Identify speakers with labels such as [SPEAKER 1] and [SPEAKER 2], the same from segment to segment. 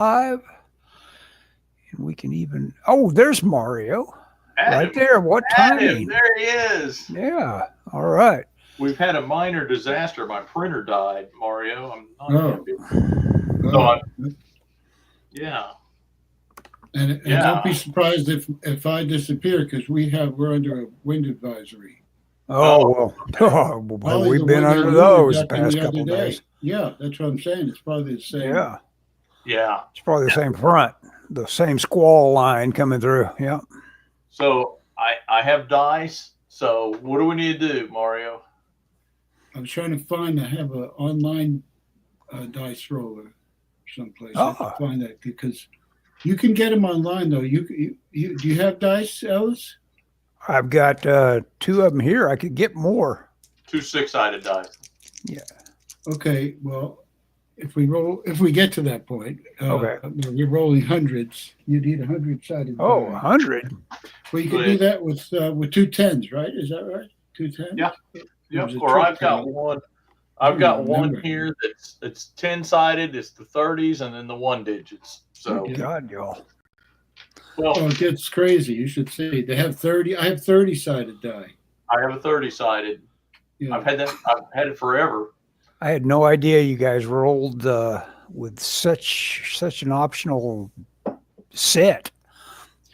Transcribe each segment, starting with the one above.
[SPEAKER 1] And we can even, oh, there's Mario right there. What timing?
[SPEAKER 2] There he is.
[SPEAKER 1] Yeah. All right.
[SPEAKER 2] We've had a minor disaster. My printer died, Mario. I'm not happy. Yeah.
[SPEAKER 3] And don't be surprised if I disappear, because we're under a wind advisory.
[SPEAKER 1] Oh, well, we've been under those the past couple of days.
[SPEAKER 3] Yeah, that's what I'm saying. It's probably the same.
[SPEAKER 2] Yeah.
[SPEAKER 1] It's probably the same front, the same squall line coming through. Yeah.
[SPEAKER 2] So I have dice. So what do we need to do, Mario?
[SPEAKER 3] I'm trying to I have an online dice roller someplace. I have to find that, because you can get them online, though. Do you have dice, Ellis?
[SPEAKER 1] I've got 2 of them here. I could get more.
[SPEAKER 2] 2 6-sided dice.
[SPEAKER 1] Yeah.
[SPEAKER 3] Okay. Well, if we get to that point, we're rolling hundreds. You need 100-sided.
[SPEAKER 1] Oh, 100.
[SPEAKER 3] Well, you can do that with 2 10s, right? Is that right? 2 10s.
[SPEAKER 2] Yeah. Yep. Or I've got one. I've got one here it's 10-sided. It's the 30s and then the 1 digits. So
[SPEAKER 1] God, y'all.
[SPEAKER 3] Well, it gets crazy. You should see. They have 30. I have 30-sided die.
[SPEAKER 2] I have a 30-sided. Yeah. I've had it forever.
[SPEAKER 1] I had no idea you guys rolled with such an optional set.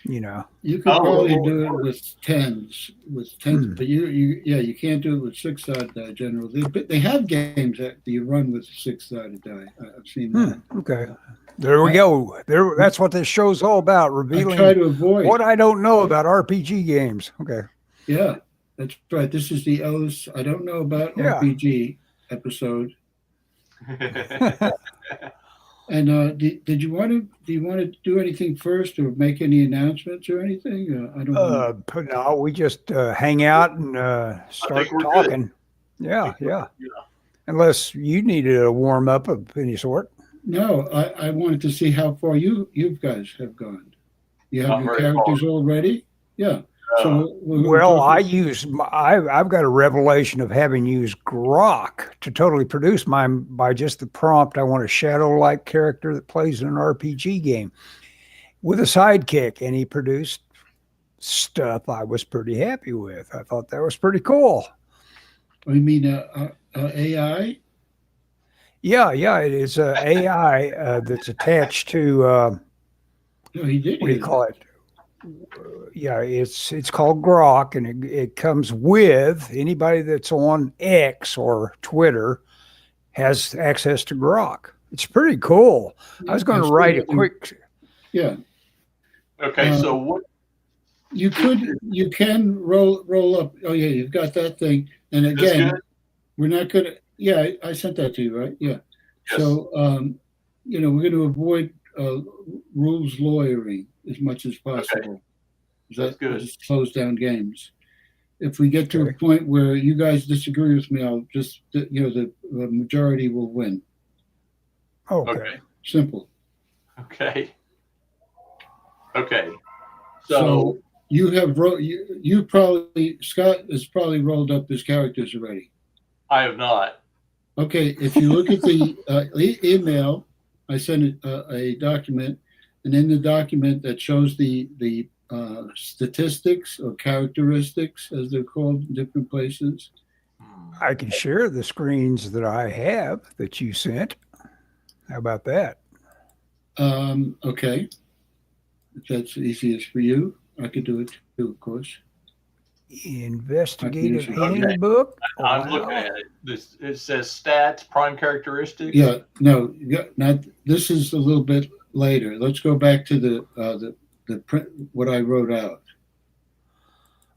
[SPEAKER 1] You know,
[SPEAKER 3] you could probably do it with 10s, but you can't do it with 6-sided die generally. They have games that you run with 6-sided die. I've seen that.
[SPEAKER 1] Okay, there we go. That's what this show's all about, revealing
[SPEAKER 3] I try to avoid
[SPEAKER 1] what I don't know about RPG games. Okay.
[SPEAKER 3] Yeah, that's right. This is the Ellis I don't know about RPG episode. And do you want to do anything first, or make any announcements or anything? I don't know.
[SPEAKER 1] No, we just hang out and start talking. Yeah. Unless you needed a warm up of any sort.
[SPEAKER 3] No, I wanted to see how far you guys have gone. You have your characters already? Yeah. So
[SPEAKER 1] well, I've got a revelation of having used Grok to totally produce mine by just the prompt. I want a shadow-like character that plays in an RPG game with a sidekick, and he produced stuff I was pretty happy with. I thought that was pretty cool.
[SPEAKER 3] You mean AI?
[SPEAKER 1] Yeah, it is AI that's attached to.
[SPEAKER 3] No, he did.
[SPEAKER 1] What do you call it? Yeah, it's called Grok, and it comes with anybody that's on X or Twitter has access to Grok. It's pretty cool. I was going to write a quick.
[SPEAKER 3] Yeah.
[SPEAKER 2] Okay, so what
[SPEAKER 3] you can roll up. Oh yeah, you've got that thing. And again, we're not going to. Yeah, I sent that to you, right? Yeah. Yes. So we're going to avoid rules lawyering as much as possible.
[SPEAKER 2] Okay. That's good.
[SPEAKER 3] Just close down games. If we get to a point where you guys disagree with me, I'll just the majority will win.
[SPEAKER 1] Okay.
[SPEAKER 3] Simple.
[SPEAKER 2] Okay.
[SPEAKER 3] So you have you probably Scott has probably rolled up his characters already.
[SPEAKER 2] I have not.
[SPEAKER 3] Okay, if you look at the email, I sent a document, and in the document that shows the statistics or characteristics, as they're called in different places.
[SPEAKER 1] I can share the screens that I have that you sent. How about that?
[SPEAKER 3] Okay. If that's easiest for you, I could do it too, of course.
[SPEAKER 1] Investigative handbook.
[SPEAKER 2] I'm looking at it. It says stats, prime characteristics.
[SPEAKER 3] Yeah, no, not. This is a little bit later. Let's go back to the print, what I wrote out.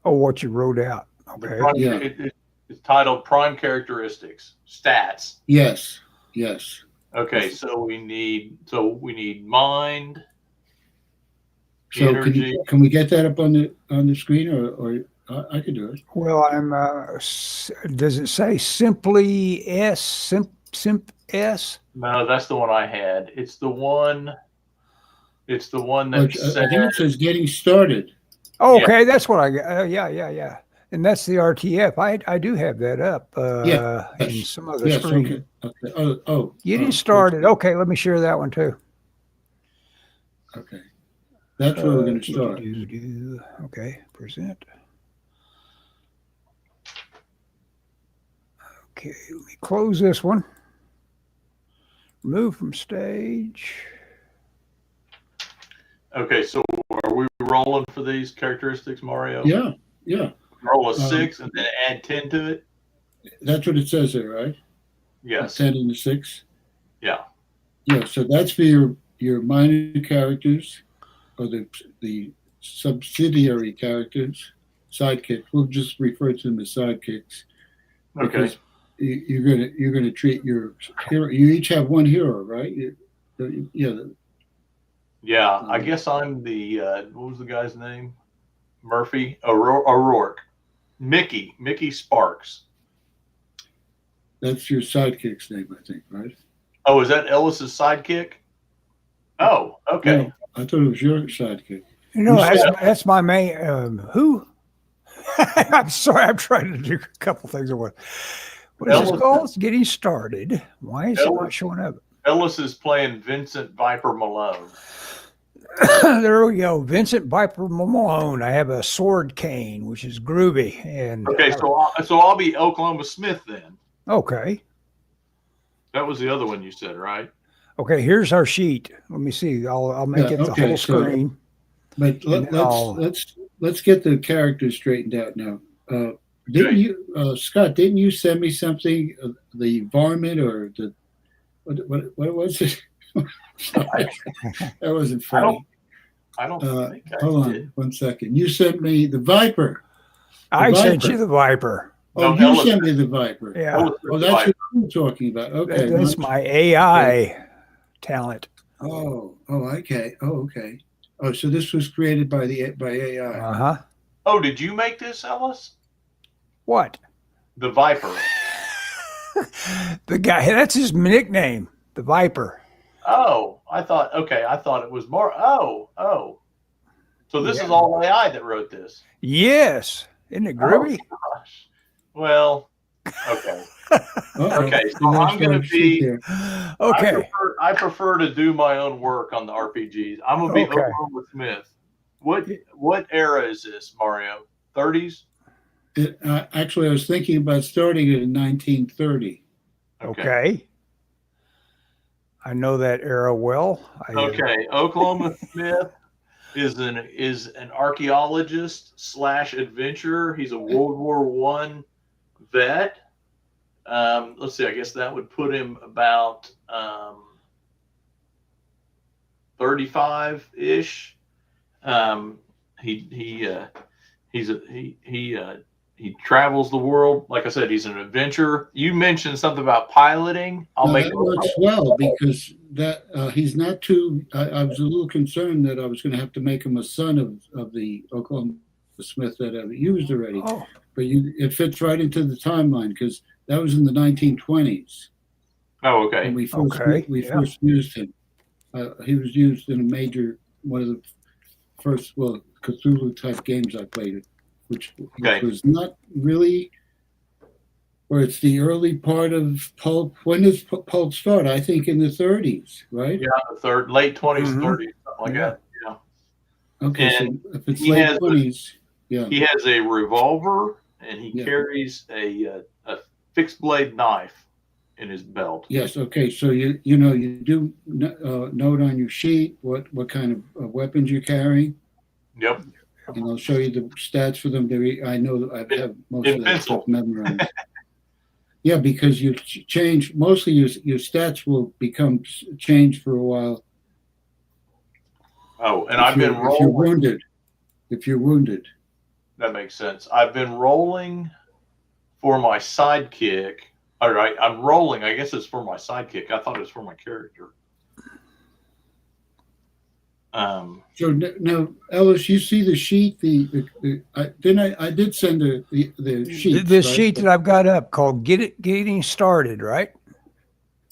[SPEAKER 1] Oh, what you wrote out. Okay.
[SPEAKER 2] It's titled Prime Characteristics, Stats.
[SPEAKER 3] Yes.
[SPEAKER 2] Okay, so we need mind.
[SPEAKER 3] So
[SPEAKER 2] energy.
[SPEAKER 3] can we get that up on the screen, or I could do it.
[SPEAKER 1] Well, I'm. Does it say simply S? Simp S?
[SPEAKER 2] No, that's the one I had. It's the one. It's the one that says.
[SPEAKER 3] I think it says getting started.
[SPEAKER 1] Oh, okay, that's what I got. Yeah. And that's the RTF. I do have that up. In some other screen.
[SPEAKER 3] Okay. Oh.
[SPEAKER 1] Getting started. Okay, let me share that one too.
[SPEAKER 3] That's where we're going to start.
[SPEAKER 1] Okay, present. Okay, let me close this one. Remove from stage.
[SPEAKER 2] Okay, so are we rolling for these characteristics, Mario?
[SPEAKER 3] Yeah.
[SPEAKER 2] Roll a 6 and then add 10 to it?
[SPEAKER 3] That's what it says there, right?
[SPEAKER 2] Yes.
[SPEAKER 3] 10 and a 6?
[SPEAKER 2] Yeah.
[SPEAKER 3] Yeah, so that's for your minor characters, or the subsidiary characters, sidekicks. We'll just refer to them as sidekicks.
[SPEAKER 2] Okay.
[SPEAKER 3] You're gonna treat your hero. You each have one hero, right?
[SPEAKER 2] Yeah, I guess I'm the what was the guy's name? Murphy O'Rourke. Mickey Sparks.
[SPEAKER 3] That's your sidekick's name, I think, right?
[SPEAKER 2] Oh, is that Ellis's sidekick? Oh, okay.
[SPEAKER 3] No, I thought it was your sidekick.
[SPEAKER 1] That's my main. Who? I'm sorry, I'm trying to do a couple things at once. What is this called? It's getting started. Why is it not showing up?
[SPEAKER 2] Ellis is playing Vincent Viper Malone.
[SPEAKER 1] There we go. Vincent Viper Malone. I have a sword cane, which is groovy. And
[SPEAKER 2] okay, so I'll be Oklahoma Smith then.
[SPEAKER 1] Okay.
[SPEAKER 2] That was the other one you said, right?
[SPEAKER 1] Okay, here's our sheet. Let me see. I'll make it the whole screen.
[SPEAKER 3] But let's get the characters straightened out now. Didn't you, Scott? Didn't you send me something? The varmint or the what was it? That wasn't funny.
[SPEAKER 2] I don't think I
[SPEAKER 3] hold
[SPEAKER 2] did.
[SPEAKER 3] on 1 second. You sent me the Viper.
[SPEAKER 1] I sent you the Viper.
[SPEAKER 3] Oh,
[SPEAKER 2] no,
[SPEAKER 3] you sent me the Viper.
[SPEAKER 1] Yeah.
[SPEAKER 3] Oh, that's what I'm talking about. Okay.
[SPEAKER 1] That's my AI talent.
[SPEAKER 3] Oh, okay. Oh, okay. Oh, so this was created by AI.
[SPEAKER 1] Uh-huh.
[SPEAKER 2] Oh, did you make this, Ellis?
[SPEAKER 1] What?
[SPEAKER 2] The Viper.
[SPEAKER 1] The guy, that's his nickname, the Viper.
[SPEAKER 2] Oh, I thought it was more. Oh. So this is all AI that wrote this.
[SPEAKER 1] Yes. Isn't it groovy?
[SPEAKER 2] Oh, gosh. Well, okay. Okay, so I'm going to be.
[SPEAKER 1] Okay.
[SPEAKER 2] I prefer to do my own work on the RPGs. I'm going to be Oklahoma Smith. What era is this, Mario? 30s?
[SPEAKER 3] Actually, I was thinking about starting it in 1930.
[SPEAKER 2] Okay.
[SPEAKER 1] I know that era well.
[SPEAKER 2] Okay, Oklahoma Smith is an archaeologist / adventurer. He's a World War I vet. Let's see. I guess that would put him about 35-ish. He travels the world. Like I said, he's an adventurer. You mentioned something about piloting.
[SPEAKER 3] That works well because that he's not too. I was a little concerned that I was going to have to make him a son of the Oklahoma Smith that I've used already.
[SPEAKER 1] Oh.
[SPEAKER 3] But it fits right into the timeline because that was in the 1920s.
[SPEAKER 2] Oh, okay.
[SPEAKER 3] When we first used him. He was used in one of the first Cthulhu type games I played, which was not really, or it's the early part of Pulp. When does Pulp start? I think in the 30s, right?
[SPEAKER 2] Yeah, late 20s, 30s, something like that. Yeah.
[SPEAKER 3] Okay, and so if it's late 20s,
[SPEAKER 2] he has a revolver and he carries a fixed blade knife in his belt.
[SPEAKER 3] Yes. Okay. So you do note on your sheet what kind of weapons you're carrying.
[SPEAKER 2] Yep.
[SPEAKER 3] And I'll show you the stats for them. I know that I have most of that stuff memorized. Yeah, because you change mostly your stats will become changed for a while.
[SPEAKER 2] Oh, and I've been rolling.
[SPEAKER 3] If you're wounded.
[SPEAKER 2] That makes sense. I've been rolling for my sidekick. All right, I'm rolling. I guess it's for my sidekick. I thought it was for my character.
[SPEAKER 3] So now, Ellis, you see the sheet. I did send the sheet.
[SPEAKER 1] The sheet that I've got up called Getting Started, right?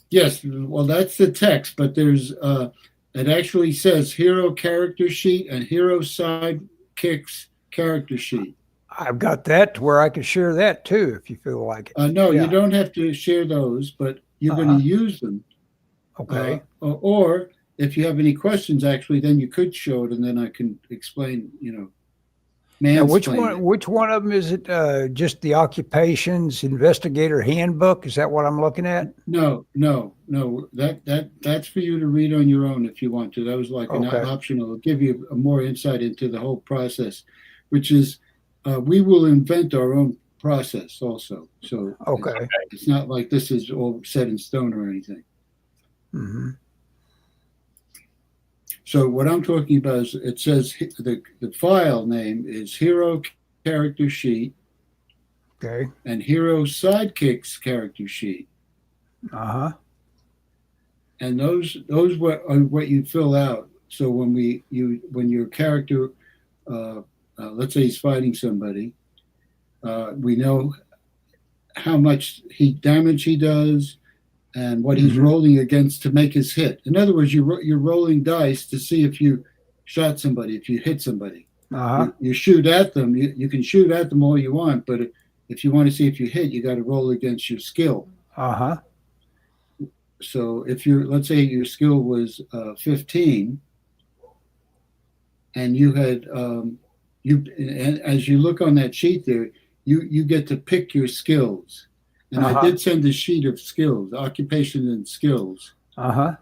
[SPEAKER 3] Yes. Well, that's the text, but there's it actually says hero character sheet and hero sidekicks character sheet.
[SPEAKER 1] I've got that to where I can share that too, if you feel like it.
[SPEAKER 3] No, you don't have to share those, but you're going to use them.
[SPEAKER 1] Okay.
[SPEAKER 3] Or if you have any questions, actually, then you could show it, and then I can explain.
[SPEAKER 1] Now,
[SPEAKER 3] Mansplain it.
[SPEAKER 1] which one of them is it? Just the occupations investigator handbook? Is that what I'm looking at?
[SPEAKER 3] No. That's for you to read on your own if you want to. That was like an
[SPEAKER 1] Okay.
[SPEAKER 3] optional. It'll give you a more insight into the whole process, which is we will invent our own process also. So
[SPEAKER 1] Okay.
[SPEAKER 3] it's not like this is all set in stone or anything.
[SPEAKER 1] Mm-hmm.
[SPEAKER 3] So what I'm talking about is it says the file name is Hero Character Sheet
[SPEAKER 1] Okay.
[SPEAKER 3] and Hero Sidekicks Character Sheet.
[SPEAKER 1] Uh-huh.
[SPEAKER 3] And those are what you fill out. So when your character, let's say he's fighting somebody, we know how much damage he does and what he's rolling against to make his hit. In other words, you're rolling dice to see if you shot somebody, if you hit somebody.
[SPEAKER 1] Uh-huh.
[SPEAKER 3] You shoot at them. You can shoot at them all you want, but if you want to see if you hit, you got to roll against your skill.
[SPEAKER 1] Uh-huh.
[SPEAKER 3] So if let's say your skill was 15, and you had and as you look on that sheet there, you get to pick your skills. And I did send a sheet of skills, occupation and skills.
[SPEAKER 1] Uh-huh.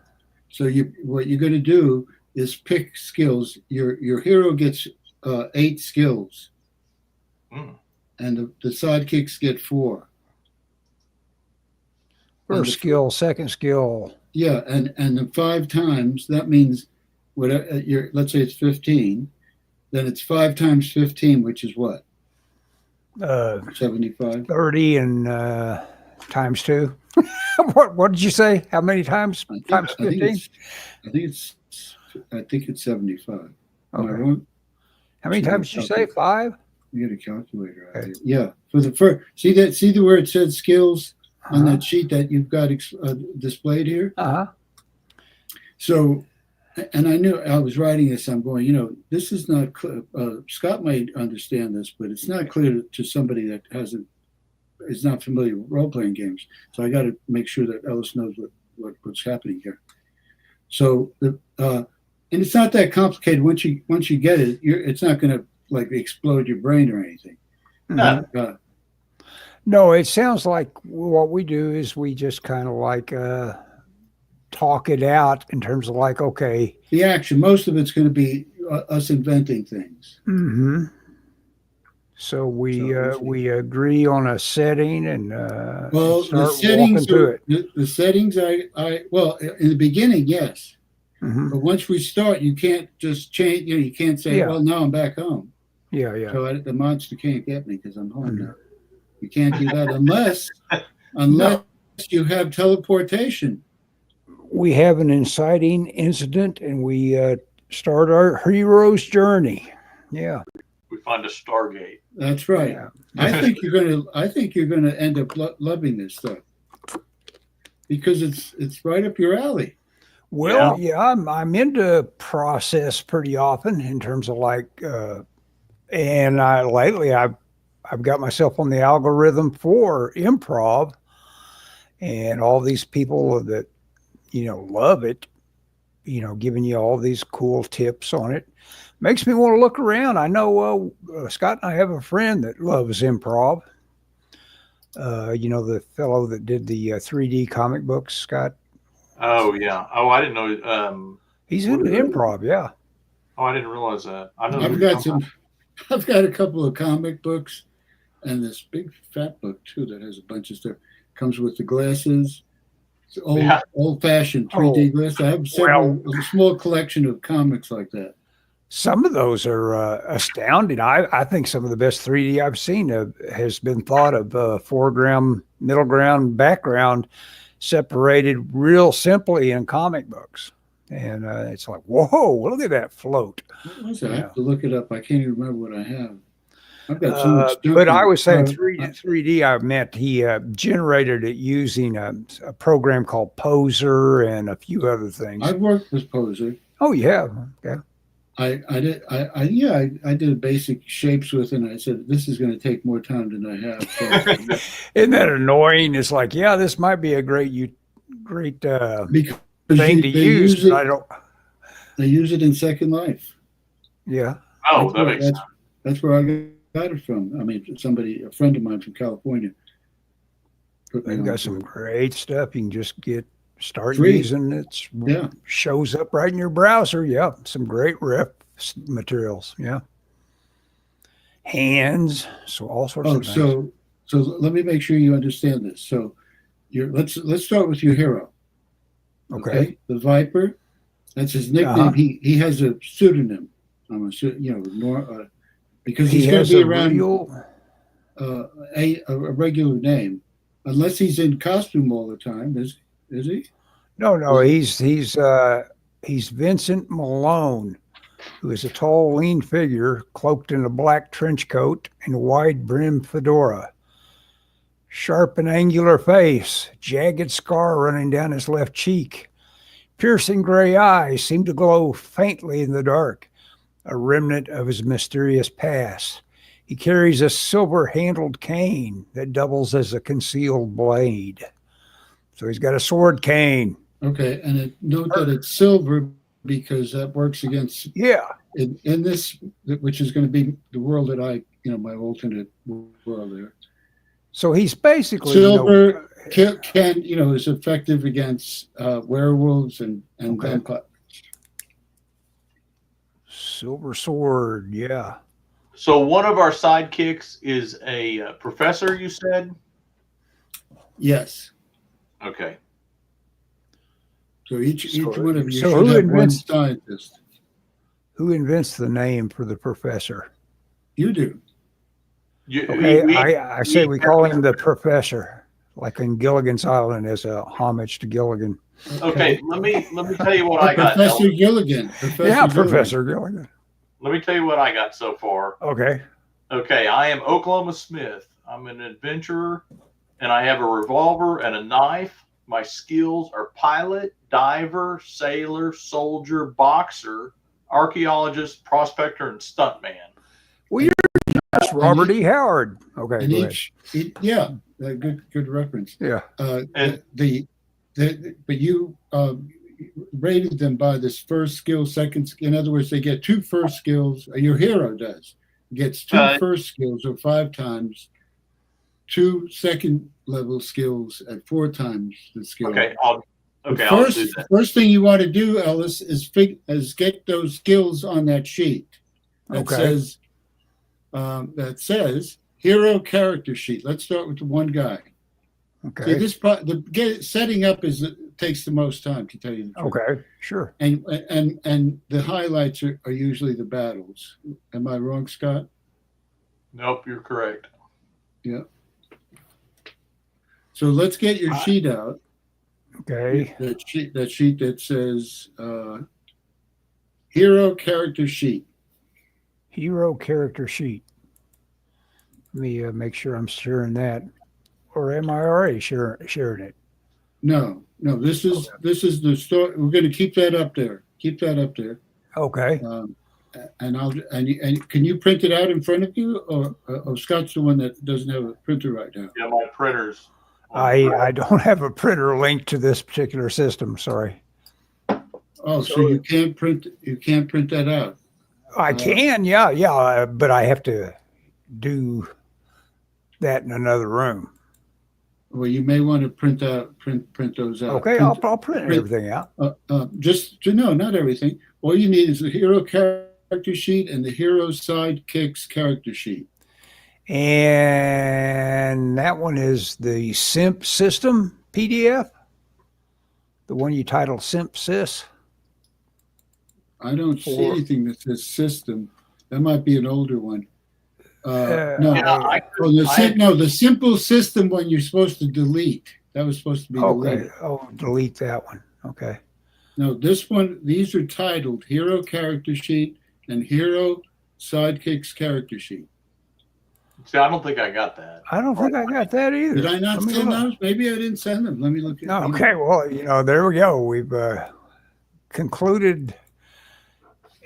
[SPEAKER 3] So what you're going to do is pick skills. Your hero gets 8 skills, and the sidekicks get 4.
[SPEAKER 1] First skill, second skill.
[SPEAKER 3] Yeah, and the 5 times, that means let's say it's 15, then it's 5 times 15, which is what? 75.
[SPEAKER 1] 30 and times 2. What did you say? How many times? Times 15?
[SPEAKER 3] I think it's 75. Am I
[SPEAKER 1] Okay.
[SPEAKER 3] wrong?
[SPEAKER 1] How many times did you say? 5?
[SPEAKER 3] You get a calculator out here. Yeah. For the first, see where it said skills on that sheet that you've got displayed here?
[SPEAKER 1] Uh-huh.
[SPEAKER 3] So, and I knew I was writing this, I'm going, this is not clear. Scott might understand this, but it's not clear to somebody that is not familiar with role-playing games. So I got to make sure that Ellis knows what's happening here. So, and it's not that complicated. Once you get it, it's not going to like explode your brain or anything.
[SPEAKER 1] No, it sounds like what we do is we just kind of like talk it out in terms of like, okay.
[SPEAKER 3] The action, most of it's going to be us inventing things.
[SPEAKER 1] Mm-hmm. So we agree on a setting and
[SPEAKER 3] the settings the settings well, in the beginning, yes.
[SPEAKER 1] Mm-hmm.
[SPEAKER 3] But once we start, you can't just change. You can't say, "Well, now I'm back home."
[SPEAKER 1] Yeah.
[SPEAKER 3] So the monster can't get me because I'm home now. You can't do that unless you have teleportation.
[SPEAKER 1] We have an inciting incident, and we start our hero's journey. Yeah.
[SPEAKER 2] We find a Stargate.
[SPEAKER 3] That's right.
[SPEAKER 1] Yeah.
[SPEAKER 3] I think you're gonna end up loving this stuff because it's right up your alley.
[SPEAKER 1] Well, yeah, I'm into process pretty often in terms of like, and lately I've got myself on the algorithm for improv, and all these people that love it, giving you all these cool tips on it. Makes me want to look around. I know Scott and I have a friend that loves improv. The fellow that did the 3D comic books, Scott.
[SPEAKER 2] Oh, yeah. Oh, I didn't know.
[SPEAKER 1] He's into improv, yeah.
[SPEAKER 2] Oh, I didn't realize that.
[SPEAKER 3] I've got a couple of comic books and this big fat book, too, that has a bunch of stuff. Comes with the glasses. It's old-fashioned 3D glasses. I have a small collection of comics like that.
[SPEAKER 1] Some of those are astounding. I think some of the best 3D I've seen has been thought of foreground, middle ground, background, separated real simply in comic books. And it's like, whoa, look at that float.
[SPEAKER 3] What was that? I have to look it up. I can't even remember what I have. I've got so much stuff.
[SPEAKER 1] But I was saying 3D, I meant he generated it using a program called Poser and a few other things.
[SPEAKER 3] I've worked with Poser.
[SPEAKER 1] Oh, yeah. Yeah.
[SPEAKER 3] I did basic shapes with it, and I said, this is going to take more time than I have. So,
[SPEAKER 1] isn't that annoying? It's like, yeah, this might be a great thing to use, but I don't.
[SPEAKER 3] They use it in Second Life.
[SPEAKER 1] Yeah.
[SPEAKER 2] Oh, that makes sense.
[SPEAKER 3] That's where I got it from. I mean, a friend of mine from California.
[SPEAKER 1] They've got some great stuff. You can just start
[SPEAKER 3] Free.
[SPEAKER 1] using it.
[SPEAKER 3] Yeah.
[SPEAKER 1] Shows up right in your browser. Yeah. Some great ref materials. Yeah. Hands. So all sorts of things.
[SPEAKER 3] So let me make sure you understand this. So let's start with your hero.
[SPEAKER 1] Okay.
[SPEAKER 3] The Viper. That's his nickname. He has a pseudonym. Because he's going to be around a regular name, unless he's in costume all the time. Is he?
[SPEAKER 1] No. He's Vincent Malone, who is a tall, lean figure cloaked in a black trench coat and a wide-brimmed fedora. Sharp and angular face, jagged scar running down his left cheek. Piercing gray eyes seem to glow faintly in the dark, a remnant of his mysterious past. He carries a silver-handled cane that doubles as a concealed blade. So he's got a sword cane.
[SPEAKER 3] Okay, and note that it's silver because that works against in this, which is going to be the world that my alternate world there.
[SPEAKER 1] So he's basically
[SPEAKER 3] silver is effective against werewolves and vampires.
[SPEAKER 1] Silver sword, yeah.
[SPEAKER 2] So one of our sidekicks is a professor, you said?
[SPEAKER 3] Yes.
[SPEAKER 2] Okay.
[SPEAKER 3] So each one of you should have one scientist.
[SPEAKER 1] Who invents the name for the professor?
[SPEAKER 3] You do.
[SPEAKER 1] I say we call him the professor, like in Gilligan's Island, as a homage to Gilligan.
[SPEAKER 2] Okay, let me tell you what I got.
[SPEAKER 3] Professor Gilligan.
[SPEAKER 1] Professor Gilligan.
[SPEAKER 2] Let me tell you what I got so far.
[SPEAKER 1] Okay,
[SPEAKER 2] I am Oklahoma Smith. I'm an adventurer, and I have a revolver and a knife. My skills are pilot, diver, sailor, soldier, boxer, archaeologist, prospector, and stuntman.
[SPEAKER 1] Well, you're just Robert E. Howard. Okay,
[SPEAKER 3] and good reference.
[SPEAKER 1] Yeah.
[SPEAKER 3] But you rated them by this first skill, second. In other words, they get 2 first skills. Your hero gets 2 first skills or 5 times, 2 second level skills at 4 times the skill.
[SPEAKER 2] I'll do that.
[SPEAKER 3] First thing you want to do, Ellis, is get those skills on that sheet that says hero character sheet. Let's start with the one guy.
[SPEAKER 1] Okay.
[SPEAKER 3] See, setting up takes the most time, to tell you the truth.
[SPEAKER 1] Okay, sure.
[SPEAKER 3] And the highlights are usually the battles. Am I wrong, Scott?
[SPEAKER 2] Nope, you're correct.
[SPEAKER 3] Yeah. So let's get your sheet out.
[SPEAKER 1] Okay.
[SPEAKER 3] That sheet that says hero character sheet.
[SPEAKER 1] Hero character sheet. Let me make sure I'm sharing that, or am I already sharing it?
[SPEAKER 3] No. This is the story. We're going to keep that up there.
[SPEAKER 1] Okay.
[SPEAKER 3] And can you print it out in front of you, or Scott's the one that doesn't have a printer right now?
[SPEAKER 2] Yeah, my printer's.
[SPEAKER 1] I don't have a printer linked to this particular system. Sorry.
[SPEAKER 3] Oh, so you can't print that out.
[SPEAKER 1] I can, yeah, but I have to do that in another room.
[SPEAKER 3] Well, you may want to print those out.
[SPEAKER 1] Okay, I'll print everything out.
[SPEAKER 3] Just to know, not everything. All you need is the hero character sheet and the hero sidekicks character sheet.
[SPEAKER 1] And that one is the Simp System PDF, the one you titled Simp Sys.
[SPEAKER 3] I don't see anything that says system. That might be an older one. The simple system one you're supposed to delete. That was supposed to be deleted.
[SPEAKER 1] Oh, delete that one. Okay.
[SPEAKER 3] No, this one, these are titled Hero Character Sheet and Hero Sidekicks Character Sheet.
[SPEAKER 2] See, I don't think I got that.
[SPEAKER 1] I don't think I got that either.
[SPEAKER 3] Did I not send those? Maybe I didn't send them. Let me look at them.
[SPEAKER 1] Okay, well, there we go. We've concluded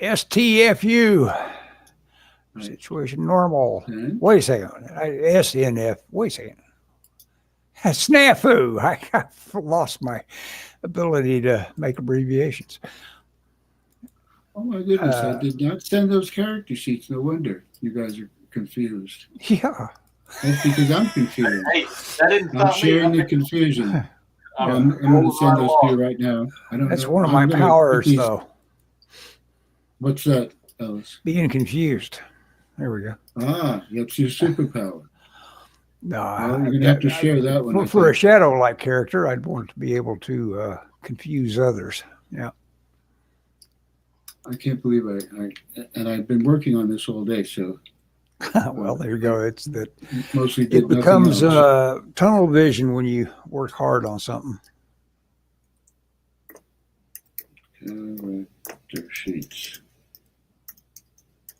[SPEAKER 1] STFU. Situation normal.
[SPEAKER 3] Okay.
[SPEAKER 1] Wait a second. SNF. Wait a second. Snafu. I've lost my ability to make abbreviations.
[SPEAKER 3] Oh my goodness! I
[SPEAKER 1] Uh,
[SPEAKER 3] did not send those character sheets. No wonder you guys are confused.
[SPEAKER 1] Yeah.
[SPEAKER 3] That's because I'm confused.
[SPEAKER 2] Hey, that didn't
[SPEAKER 3] I'm
[SPEAKER 2] stop me.
[SPEAKER 3] sharing the confusion.
[SPEAKER 2] I'm
[SPEAKER 3] I'm going to
[SPEAKER 2] rolling
[SPEAKER 3] send
[SPEAKER 2] right
[SPEAKER 3] those to
[SPEAKER 2] along.
[SPEAKER 3] you right now. I don't
[SPEAKER 1] That's
[SPEAKER 3] know.
[SPEAKER 1] one of
[SPEAKER 3] I'm
[SPEAKER 1] my
[SPEAKER 3] going to put
[SPEAKER 1] powers,
[SPEAKER 3] these.
[SPEAKER 1] though.
[SPEAKER 3] What's that, Ellis?
[SPEAKER 1] Being confused. There we go.
[SPEAKER 3] Ah, that's your superpower.
[SPEAKER 1] No,
[SPEAKER 3] Well, you're going to have to share that one. I
[SPEAKER 1] for a
[SPEAKER 3] think.
[SPEAKER 1] shadow-like character, I'd want to be able to confuse others. Yeah.
[SPEAKER 3] I can't believe and I've been working on this all day, so
[SPEAKER 1] Well, there you go. It's that
[SPEAKER 3] mostly did
[SPEAKER 1] it
[SPEAKER 3] nothing
[SPEAKER 1] becomes
[SPEAKER 3] else.
[SPEAKER 1] tunnel vision when you work hard on something.
[SPEAKER 3] Character sheets.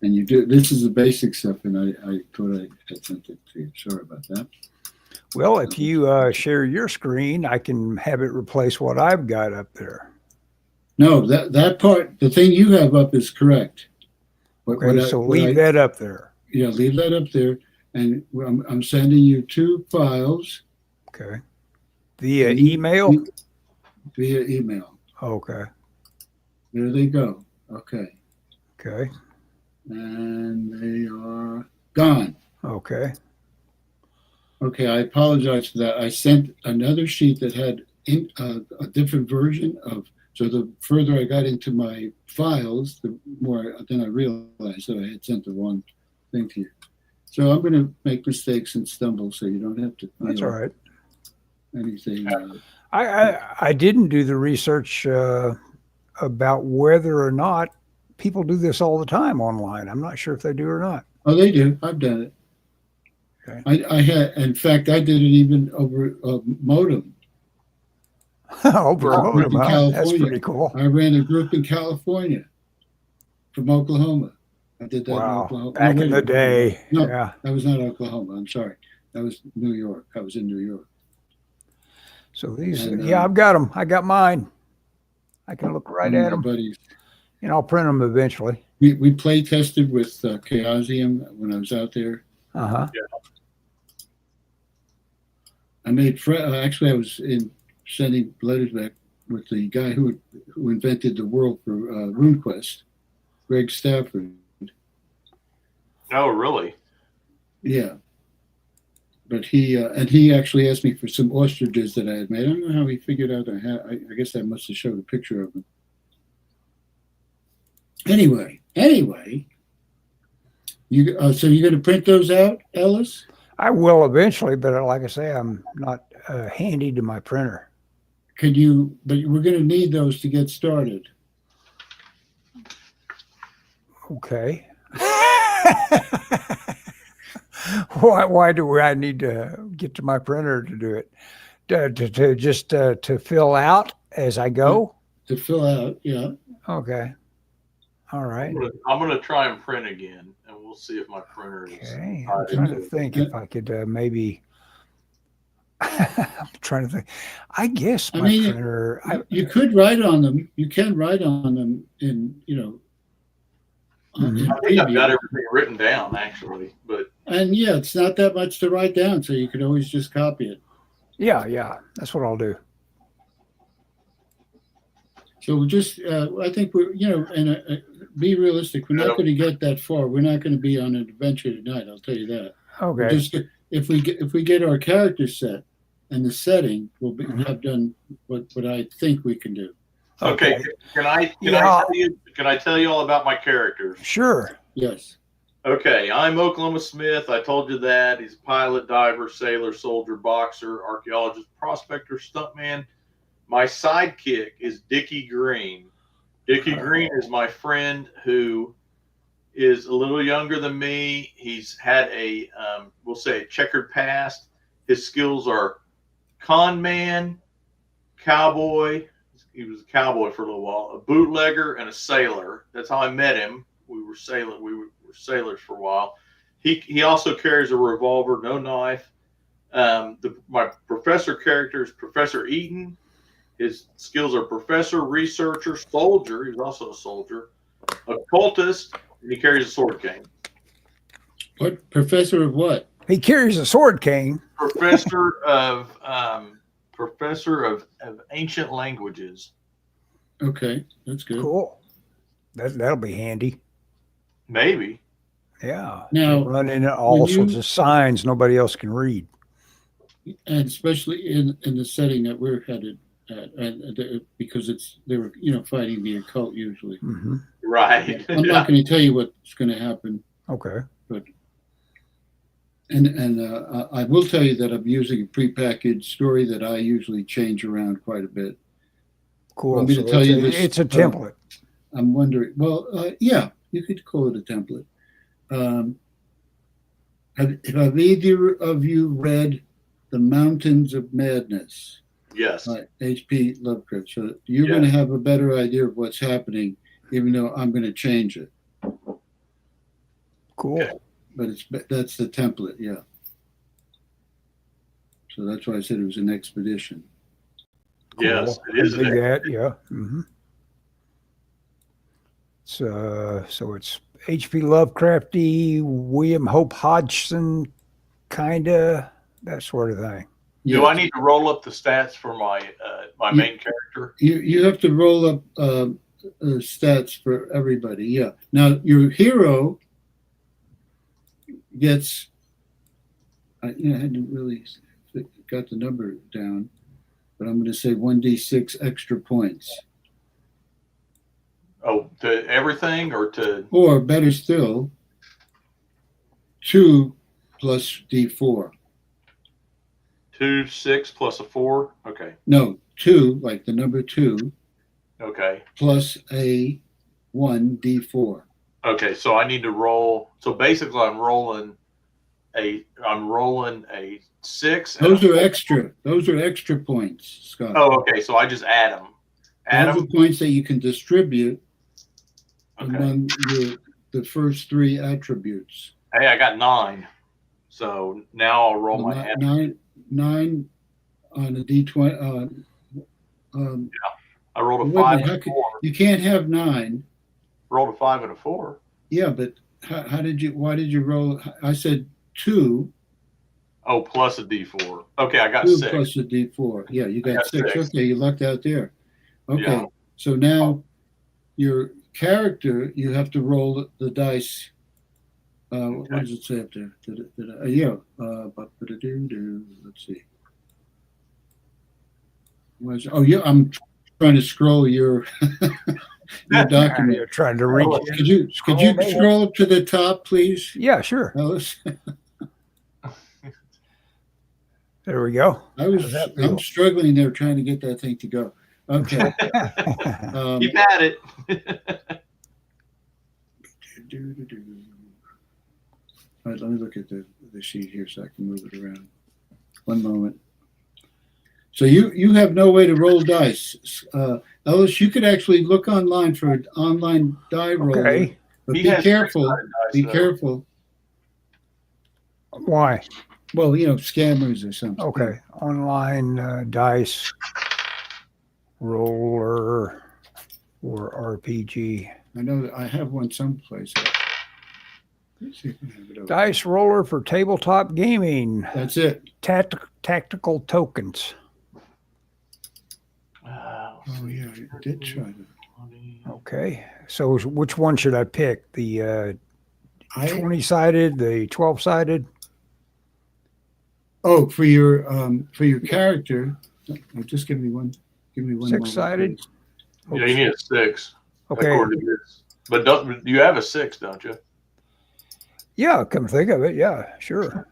[SPEAKER 3] And you do. This is the basic stuff, and I thought I had sent it to you. Sorry about that.
[SPEAKER 1] Well, if you share your screen, I can have it replace what I've got up there.
[SPEAKER 3] No, that part, the thing you have up is correct. But
[SPEAKER 1] Okay, so leave that up there.
[SPEAKER 3] Yeah, leave that up there, and I'm sending you 2 files.
[SPEAKER 1] Okay. Via email?
[SPEAKER 3] Via email.
[SPEAKER 1] Okay.
[SPEAKER 3] There they go. Okay.
[SPEAKER 1] Okay.
[SPEAKER 3] And they are gone.
[SPEAKER 1] Okay.
[SPEAKER 3] Okay, I apologize for that. I sent another sheet that had a different version of. So the further I got into my files, the more then I realized that I had sent the wrong thing to you. So I'm going to make mistakes and stumble, so you don't have to.
[SPEAKER 1] That's all right.
[SPEAKER 3] Anything.
[SPEAKER 1] I didn't do the research about whether or not people do this all the time online. I'm not sure if they do or not.
[SPEAKER 3] Oh, they do. I've done it.
[SPEAKER 1] Okay.
[SPEAKER 3] I had, in fact, I did it even over a modem.
[SPEAKER 1] Over a modem, huh? That's pretty cool.
[SPEAKER 3] I ran a group in California from Oklahoma. I did that in Oklahoma.
[SPEAKER 1] Back in the day.
[SPEAKER 3] No,
[SPEAKER 1] yeah.
[SPEAKER 3] That was not Oklahoma. I'm sorry. That was New York. I was in New York.
[SPEAKER 1] So these, I've got them. I got mine. I can look right at them.
[SPEAKER 3] Buddies.
[SPEAKER 1] And I'll print them eventually.
[SPEAKER 3] We play tested with Chaosium when I was out there.
[SPEAKER 1] Uh-huh.
[SPEAKER 2] Yeah.
[SPEAKER 3] I made actually I was sending letters back with the guy who invented the world for RuneQuest, Greg Stafford.
[SPEAKER 2] Oh, really?
[SPEAKER 3] Yeah. But he actually asked me for some ostriches that I had made. I don't know how he figured out I guess I must have showed a picture of them. Anyway, you so you're going to print those out, Ellis?
[SPEAKER 1] I will eventually, but like I say, I'm not handy to my printer.
[SPEAKER 3] Could you? But we're going to need those to get started.
[SPEAKER 1] Okay. Why do I need to get to my printer to do it? To just to fill out as I go?
[SPEAKER 3] To fill out, yeah.
[SPEAKER 1] Okay. All right.
[SPEAKER 2] I'm gonna try and print again, and we'll see if my printer is.
[SPEAKER 1] Okay. I'm trying to think if I could maybe. I'm trying to think. I guess my printer.
[SPEAKER 3] You could write on them. You can write on them in
[SPEAKER 2] I think I've got everything written down actually, but.
[SPEAKER 3] And yeah, it's not that much to write down, so you could always just copy it.
[SPEAKER 1] Yeah, that's what I'll do.
[SPEAKER 3] So we just, I think we're, and be realistic. We're not going to get that far. We're not going to be on an adventure tonight. I'll tell you that.
[SPEAKER 1] Okay.
[SPEAKER 3] Just if we get our character set and the setting, we'll have done what I think we can do.
[SPEAKER 2] Okay. Can I tell you all about my characters?
[SPEAKER 1] Sure.
[SPEAKER 3] Yes.
[SPEAKER 2] Okay, I'm Oklahoma Smith. I told you that. He's a pilot, diver, sailor, soldier, boxer, archaeologist, prospector, stuntman. My sidekick is Dickie Green. Dickie Green is my friend who is a little younger than me. He's had a, we'll say, a checkered past. His skills are con man, cowboy. He was a cowboy for a little while, a bootlegger, and a sailor. That's how I met him. We were sailors for a while. He also carries a revolver, no knife. My professor character is Professor Eaton. His skills are professor, researcher, soldier. He's also a soldier, occultist, and he carries a sword cane.
[SPEAKER 3] What professor of what?
[SPEAKER 1] He carries a sword cane.
[SPEAKER 2] Professor of ancient languages.
[SPEAKER 3] Okay, that's good.
[SPEAKER 1] Cool. That'll be handy.
[SPEAKER 2] Maybe.
[SPEAKER 1] Yeah.
[SPEAKER 3] Now,
[SPEAKER 1] Run into all
[SPEAKER 3] when
[SPEAKER 1] sorts
[SPEAKER 3] you-
[SPEAKER 1] of signs nobody else can read.
[SPEAKER 3] and especially in the setting that we're headed at, because they were fighting the occult usually.
[SPEAKER 1] Hmm.
[SPEAKER 2] Right.
[SPEAKER 3] I'm not going to tell you what's going to happen,
[SPEAKER 1] Okay.
[SPEAKER 3] and I will tell you that I'm using a prepackaged story that I usually change around quite a bit.
[SPEAKER 1] Cool.
[SPEAKER 3] Want me to tell you this?
[SPEAKER 1] It's a template.
[SPEAKER 3] I'm wondering. Well, yeah, you could call it a template. Have either of you read The Mountains of Madness
[SPEAKER 2] Yes.
[SPEAKER 3] by H.P. Lovecraft? So you're going to have a better idea of what's happening, even though I'm going to change it.
[SPEAKER 1] Cool.
[SPEAKER 2] Okay.
[SPEAKER 3] But that's the template, yeah. So that's why I said it was an expedition.
[SPEAKER 2] Yes,
[SPEAKER 1] Cool.
[SPEAKER 2] it is.
[SPEAKER 1] I dig that. Yeah. Mm-hmm. So it's H.P. Lovecrafty, William Hope Hodgson, kinda that sort of thing.
[SPEAKER 2] Do I need to roll up the stats for my main character?
[SPEAKER 3] You have to roll up stats for everybody, yeah. Now your hero gets. I hadn't really got the number down, but I'm going to say 1d6 extra points.
[SPEAKER 2] Oh, to everything or to?
[SPEAKER 3] Or better still, 2 plus d4.
[SPEAKER 2] 2, 6 plus a 4. Okay.
[SPEAKER 3] No, 2, like the number 2,
[SPEAKER 2] Okay.
[SPEAKER 3] plus a 1 d4.
[SPEAKER 2] Okay. So I need to roll. So basically, I'm rolling a 6.
[SPEAKER 3] Those are extra. Those are extra points, Scott.
[SPEAKER 2] Oh, okay. So I just add them.
[SPEAKER 3] Those are points that you can distribute
[SPEAKER 2] Okay.
[SPEAKER 3] among the first 3 attributes.
[SPEAKER 2] Hey, I got 9. So now I'll roll my attribute.
[SPEAKER 3] 9 on a d20.
[SPEAKER 2] I rolled a
[SPEAKER 3] Wait a
[SPEAKER 2] 5
[SPEAKER 3] minute,
[SPEAKER 2] and a 4.
[SPEAKER 3] you can't have 9.
[SPEAKER 2] Rolled a 5 and a 4.
[SPEAKER 3] Yeah, but how did you? Why did you roll? I said 2.
[SPEAKER 2] Oh, plus a D4. Okay, I got
[SPEAKER 3] 2
[SPEAKER 2] 6.
[SPEAKER 3] plus a d4. Yeah, you got,
[SPEAKER 2] got
[SPEAKER 3] 6.
[SPEAKER 2] 6.
[SPEAKER 3] Okay, you lucked out there. Okay,
[SPEAKER 2] Yeah.
[SPEAKER 3] so now your character, you have to roll the dice. What does it say up there? Let's see. Oh, yeah, I'm trying to scroll your document.
[SPEAKER 1] You're trying to reach.
[SPEAKER 3] Could you scroll up to the top, please,
[SPEAKER 1] Yeah, sure.
[SPEAKER 3] Ellis?
[SPEAKER 1] There we go.
[SPEAKER 3] I'm struggling there trying to get that thing to go. Okay.
[SPEAKER 2] Keep at it.
[SPEAKER 3] All right, let me look at the sheet here so I can move it around. One moment. So you have no way to roll dice. Ellis, you could actually look online for an online die roller.
[SPEAKER 1] Okay.
[SPEAKER 3] But
[SPEAKER 2] He
[SPEAKER 3] be
[SPEAKER 2] has
[SPEAKER 3] careful.
[SPEAKER 2] dice,
[SPEAKER 3] Be
[SPEAKER 2] though.
[SPEAKER 3] careful.
[SPEAKER 1] Why?
[SPEAKER 3] Well, scammers or something.
[SPEAKER 1] Okay. Online dice roller or RPG.
[SPEAKER 3] I know that I have one someplace. Let's see if I have it over.
[SPEAKER 1] Dice roller for tabletop gaming.
[SPEAKER 3] That's it.
[SPEAKER 1] Tactical tokens.
[SPEAKER 3] Oh yeah, I did try that.
[SPEAKER 1] Okay. So which one should I pick? The
[SPEAKER 3] I
[SPEAKER 1] 20-sided, the 12-sided?
[SPEAKER 3] Oh, for your character. Just give me one. Give me one.
[SPEAKER 1] 6-sided?
[SPEAKER 2] Yeah, you need a 6.
[SPEAKER 1] Okay.
[SPEAKER 2] According to this. But you have a 6, don't you?
[SPEAKER 1] Yeah, come think of it. Yeah, sure.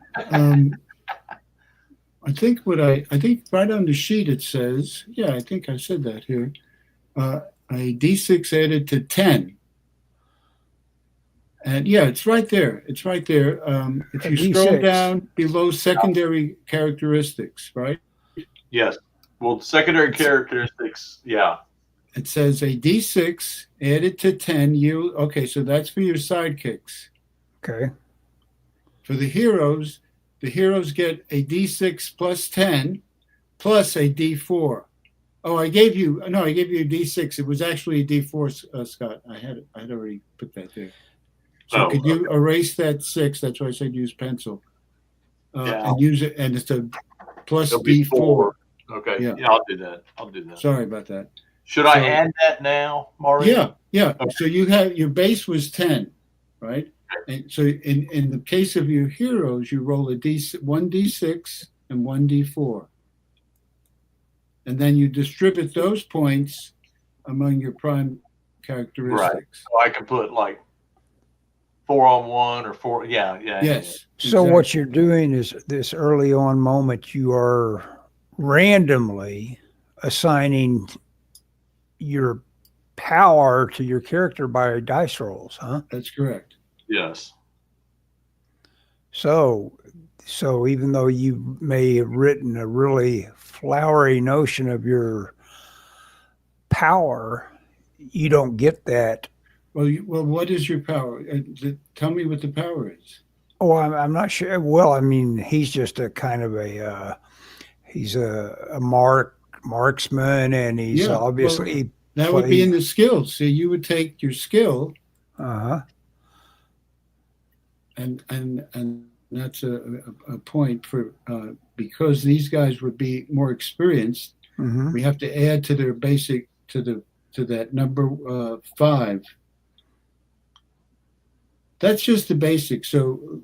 [SPEAKER 3] I think right on the sheet it says, yeah, I think I said that here. A D6 added to 10. And yeah, it's right there. It's right there. If
[SPEAKER 1] A
[SPEAKER 3] you scroll
[SPEAKER 1] D6.
[SPEAKER 3] down below secondary characteristics, right?
[SPEAKER 2] Yes. Well, secondary characteristics, yeah.
[SPEAKER 3] It says a D6 added to 10. Okay, so that's for your sidekicks.
[SPEAKER 1] Okay.
[SPEAKER 3] For the heroes get a D6 plus 10 plus a D4. Oh, I gave you a D6. It was actually a D4, Scott. I had already put that there. So could you erase that 6? That's why I said use pencil. And use it, and it's a plus
[SPEAKER 2] It'll be
[SPEAKER 3] D4.
[SPEAKER 2] 4. Okay.
[SPEAKER 3] Yeah.
[SPEAKER 2] Yeah, I'll do that.
[SPEAKER 3] Sorry about that.
[SPEAKER 2] Should I add that now, Mario?
[SPEAKER 3] Yeah.
[SPEAKER 2] Okay.
[SPEAKER 3] So you have your base was 10, right?
[SPEAKER 2] Okay.
[SPEAKER 3] So you have your base was 10, right? And so in the case of your heroes, you roll one d6 and one d4, and then you distribute those points among your prime characteristics.
[SPEAKER 2] So I can put like 4-on-1 or 4. Yeah.
[SPEAKER 3] Yes.
[SPEAKER 1] So what you're doing is this early on moment, you are randomly assigning your power to your character by dice rolls, huh?
[SPEAKER 3] That's correct.
[SPEAKER 2] Yes.
[SPEAKER 1] So even though you may have written a really flowery notion of your power, you don't get that.
[SPEAKER 3] Well, what is your power? Tell me what the power is.
[SPEAKER 1] Oh, I'm not sure. Well, I mean, he's just a kind of he's a marksman, and he's obviously
[SPEAKER 3] that would be in the skills. So you would take your skill, and that's a point for because these guys would be more experienced.
[SPEAKER 1] Mm-hmm.
[SPEAKER 3] We have to add to their basic to that number 5. That's just the basic. So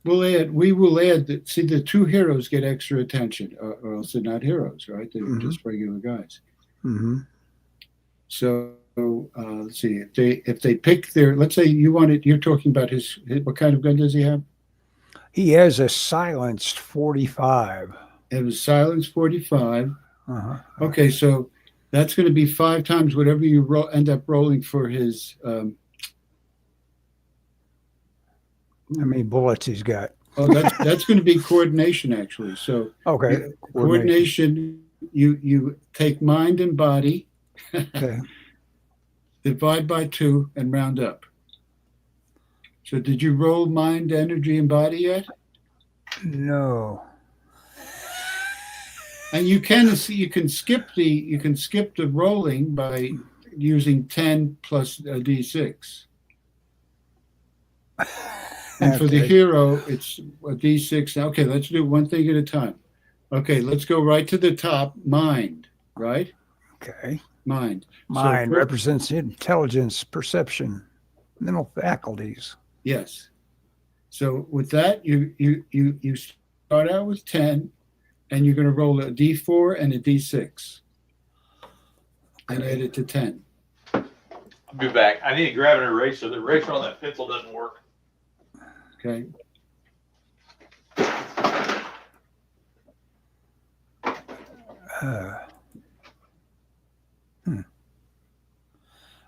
[SPEAKER 3] we will add that. See, the 2 heroes get extra attention, or else they're not heroes, right? They're just regular guys.
[SPEAKER 1] Mm-hmm.
[SPEAKER 3] So let's see if they pick their. Let's say you're talking about his. What kind of gun does he have?
[SPEAKER 1] He has a silenced 45.
[SPEAKER 3] It was silenced 45. Okay, so that's going to be 5 times whatever you end up rolling for his.
[SPEAKER 1] How many bullets he's got?
[SPEAKER 3] Oh, that's going to be coordination, actually. So
[SPEAKER 1] okay,
[SPEAKER 3] coordination. You take mind and body,
[SPEAKER 1] okay.
[SPEAKER 3] divide by 2, and round up. So did you roll mind, energy, and body yet?
[SPEAKER 1] No.
[SPEAKER 3] And you can skip the rolling by using 10 plus a d6. And for the hero, it's a d6. Okay, let's do one thing at a time. Okay, let's go right to the top. Mind, right?
[SPEAKER 1] Okay.
[SPEAKER 3] Mind.
[SPEAKER 1] Mind represents intelligence, perception, mental faculties.
[SPEAKER 3] Yes. So with that, you start out with 10, and you're going to roll a d4 and a d6, and add it to 10.
[SPEAKER 2] I'll be back. I need to grab an eraser. The eraser on that pencil doesn't work.
[SPEAKER 3] Okay.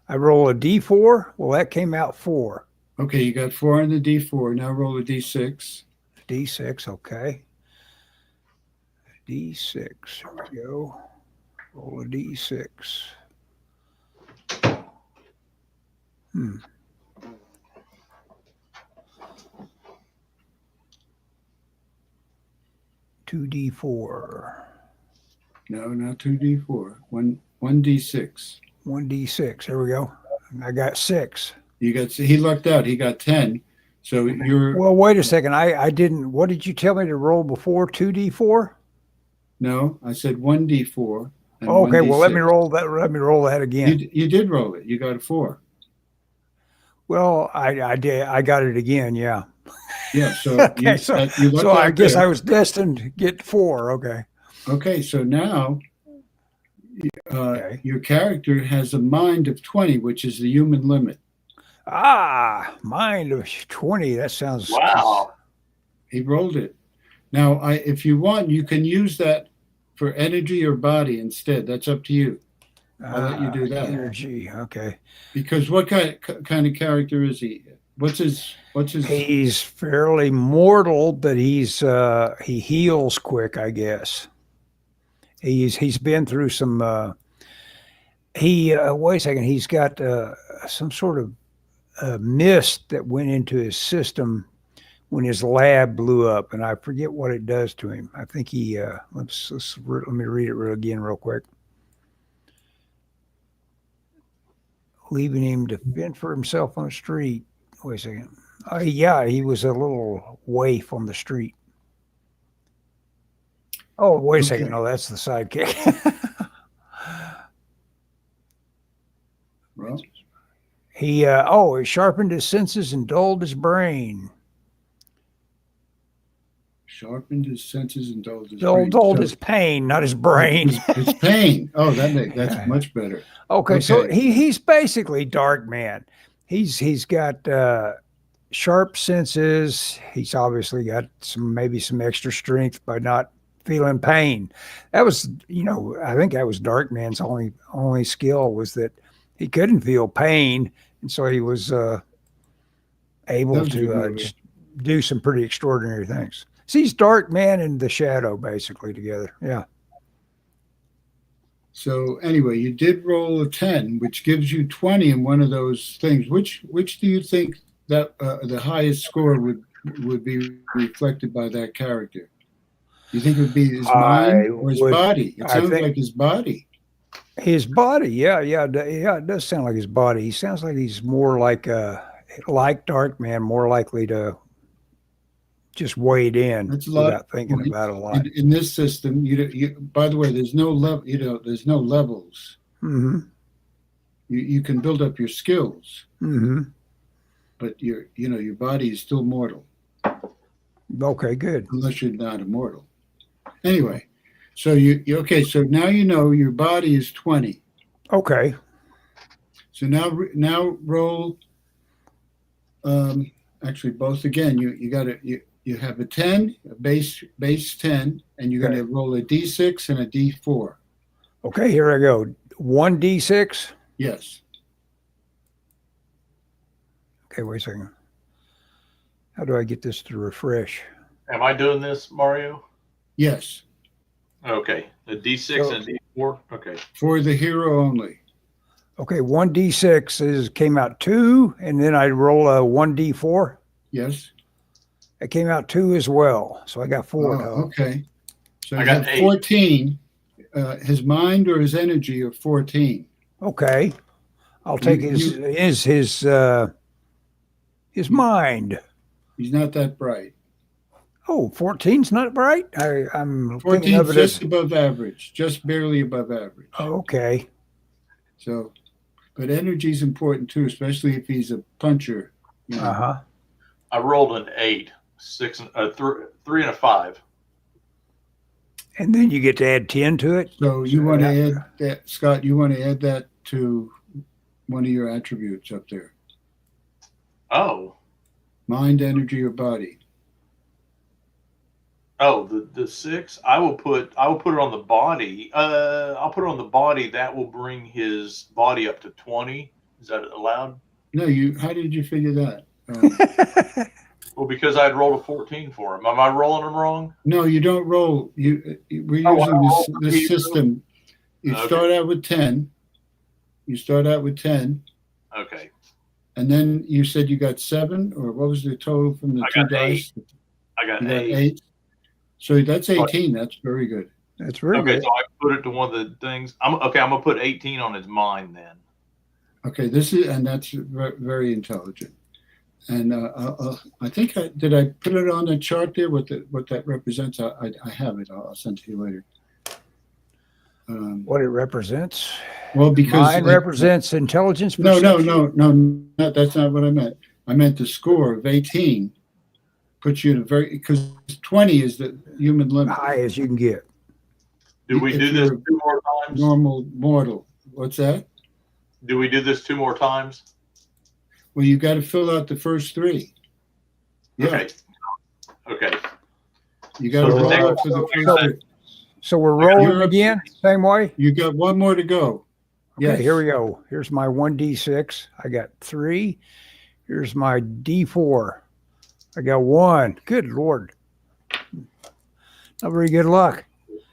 [SPEAKER 1] I roll a d4. Well, that came out 4.
[SPEAKER 3] Okay, you got 4 on the d4. Now roll a d6.
[SPEAKER 1] D6, okay. D6, here we go. Roll a D6. 2d4.
[SPEAKER 3] No, not 2d4. 1d6.
[SPEAKER 1] 1d6. Here we go. I got 6.
[SPEAKER 3] He lucked out. He got 10. So you're.
[SPEAKER 1] Well, wait a second. I didn't. What did you tell me to roll before? 2d4?
[SPEAKER 3] No, I said 1d4.
[SPEAKER 1] Okay. Well, let me roll that. Let me roll that again.
[SPEAKER 3] You did roll it. You got a 4.
[SPEAKER 1] Well, I did. I got it again. Yeah.
[SPEAKER 3] Yeah. So
[SPEAKER 1] okay. So I guess I was destined to get 4. Okay.
[SPEAKER 3] Okay. So now your character has a mind of 20, which is the human limit.
[SPEAKER 1] Mind of 20. That sounds.
[SPEAKER 2] Wow.
[SPEAKER 3] He rolled it. Now, if you want, you can use that for energy or body instead. That's up to you. I'll let you do that.
[SPEAKER 1] Energy. Okay.
[SPEAKER 3] Because what kind of character is he? What's his?
[SPEAKER 1] He's fairly mortal, but he heals quick, I guess. He's been through some. Wait a second. He's got some sort of mist that went into his system when his lab blew up, and I forget what it does to him. I think he. Let me read it again real quick. Leaving him to fend for himself on the street. Wait a second. Yeah, he was a little waif on the street. Oh, wait a second. No, that's the sidekick. He sharpened his senses and dulled his brain.
[SPEAKER 3] Sharpened his senses and dulled his brain.
[SPEAKER 1] Dulled his pain, not his brain.
[SPEAKER 3] His pain. Oh, that's much better.
[SPEAKER 1] Okay, so he's basically Dark Man. He's got sharp senses. He's obviously got maybe some extra strength by not feeling pain. That was, I think that was Dark Man's only skill, was that he couldn't feel pain, and so he was able to just do some pretty extraordinary things. So he's Dark Man and the Shadow basically together. Yeah.
[SPEAKER 3] So anyway, you did roll a 10, which gives you 20 in one of those things. Which do you think that the highest score would be reflected by that character? You think it would be his mind or his body? It sounds like his body.
[SPEAKER 1] His body, yeah, it does sound like his body. He sounds like he's more like Dark Man, more likely to just wade in without thinking about it a lot.
[SPEAKER 3] In this system, by the way, there's no level. There's no levels.
[SPEAKER 1] Mm-hmm.
[SPEAKER 3] You can build up your skills,
[SPEAKER 1] mm-hmm.
[SPEAKER 3] but your body is still mortal.
[SPEAKER 1] Okay, good.
[SPEAKER 3] Unless you're not immortal. Anyway, so okay. So now your body is 20.
[SPEAKER 1] Okay.
[SPEAKER 3] So now roll. Actually, both again. You have a 10, a base 10, and you're going to roll a D6 and a D4.
[SPEAKER 1] Okay, here I go. 1D6?
[SPEAKER 3] Yes.
[SPEAKER 1] Okay, wait a second. How do I get this to refresh?
[SPEAKER 2] Am I doing this, Mario?
[SPEAKER 3] Yes.
[SPEAKER 2] Okay. The D6 and D4? Okay.
[SPEAKER 3] For the hero only.
[SPEAKER 1] Okay, 1D6 came out 2, and then I roll a 1D4?
[SPEAKER 3] Yes.
[SPEAKER 1] It came out 2 as well, so I got 4.
[SPEAKER 3] Okay. So
[SPEAKER 2] I got
[SPEAKER 3] 14. His mind or his energy of 14.
[SPEAKER 1] Okay. I'll take his mind.
[SPEAKER 3] He's not that bright.
[SPEAKER 1] Oh, 14's not bright? I'm
[SPEAKER 3] 14 is just above average, just barely above average.
[SPEAKER 1] Oh, okay.
[SPEAKER 3] So, but energy is important too, especially if he's a puncher.
[SPEAKER 1] Uh-huh.
[SPEAKER 2] I rolled an 8, 6, 3 and a 5.
[SPEAKER 1] And then you get to add 10 to it?
[SPEAKER 3] So you want to add that, Scott, you want to add that to one of your attributes up there.
[SPEAKER 2] Oh.
[SPEAKER 3] Mind, energy, or body.
[SPEAKER 2] Oh, the 6. I will put it on the body. I'll put it on the body. That will bring his body up to 20. Is that allowed?
[SPEAKER 3] No, how did you figure that?
[SPEAKER 2] Well, because I'd rolled a 14 for him. Am I rolling him wrong?
[SPEAKER 3] No, you don't roll. We're using this system. You start out with 10.
[SPEAKER 2] Okay.
[SPEAKER 3] And then you said you got 7, or what was the total from the two dice?
[SPEAKER 2] I got
[SPEAKER 3] 8. So that's 18. That's very good.
[SPEAKER 1] That's very good.
[SPEAKER 2] Okay, so I put it to one of the things. I'm gonna put 18 on his mind then.
[SPEAKER 3] Okay, that's very intelligent. And I think did I put it on the chart there? What that represents? I have it. I'll send it to you later.
[SPEAKER 1] What it represents?
[SPEAKER 3] Well, because
[SPEAKER 1] mine represents intelligence.
[SPEAKER 3] No, that's not what I meant. I meant the score of 18 puts you in because 20 is the human limit.
[SPEAKER 1] High as you can get.
[SPEAKER 2] Do we do this 2 more times?
[SPEAKER 3] Normal mortal. What's that?
[SPEAKER 2] Do we do this 2 more times?
[SPEAKER 3] Well, you got to fill out the first 3. Yeah.
[SPEAKER 2] Okay.
[SPEAKER 3] You got to roll out for the first 3.
[SPEAKER 1] So we're rolling again, same way?
[SPEAKER 3] You got 1 more to go.
[SPEAKER 1] Okay, yes. Here we go. Here's my 1D6. I got 3. Here's my D4. I got 1. Good Lord. Not very good luck.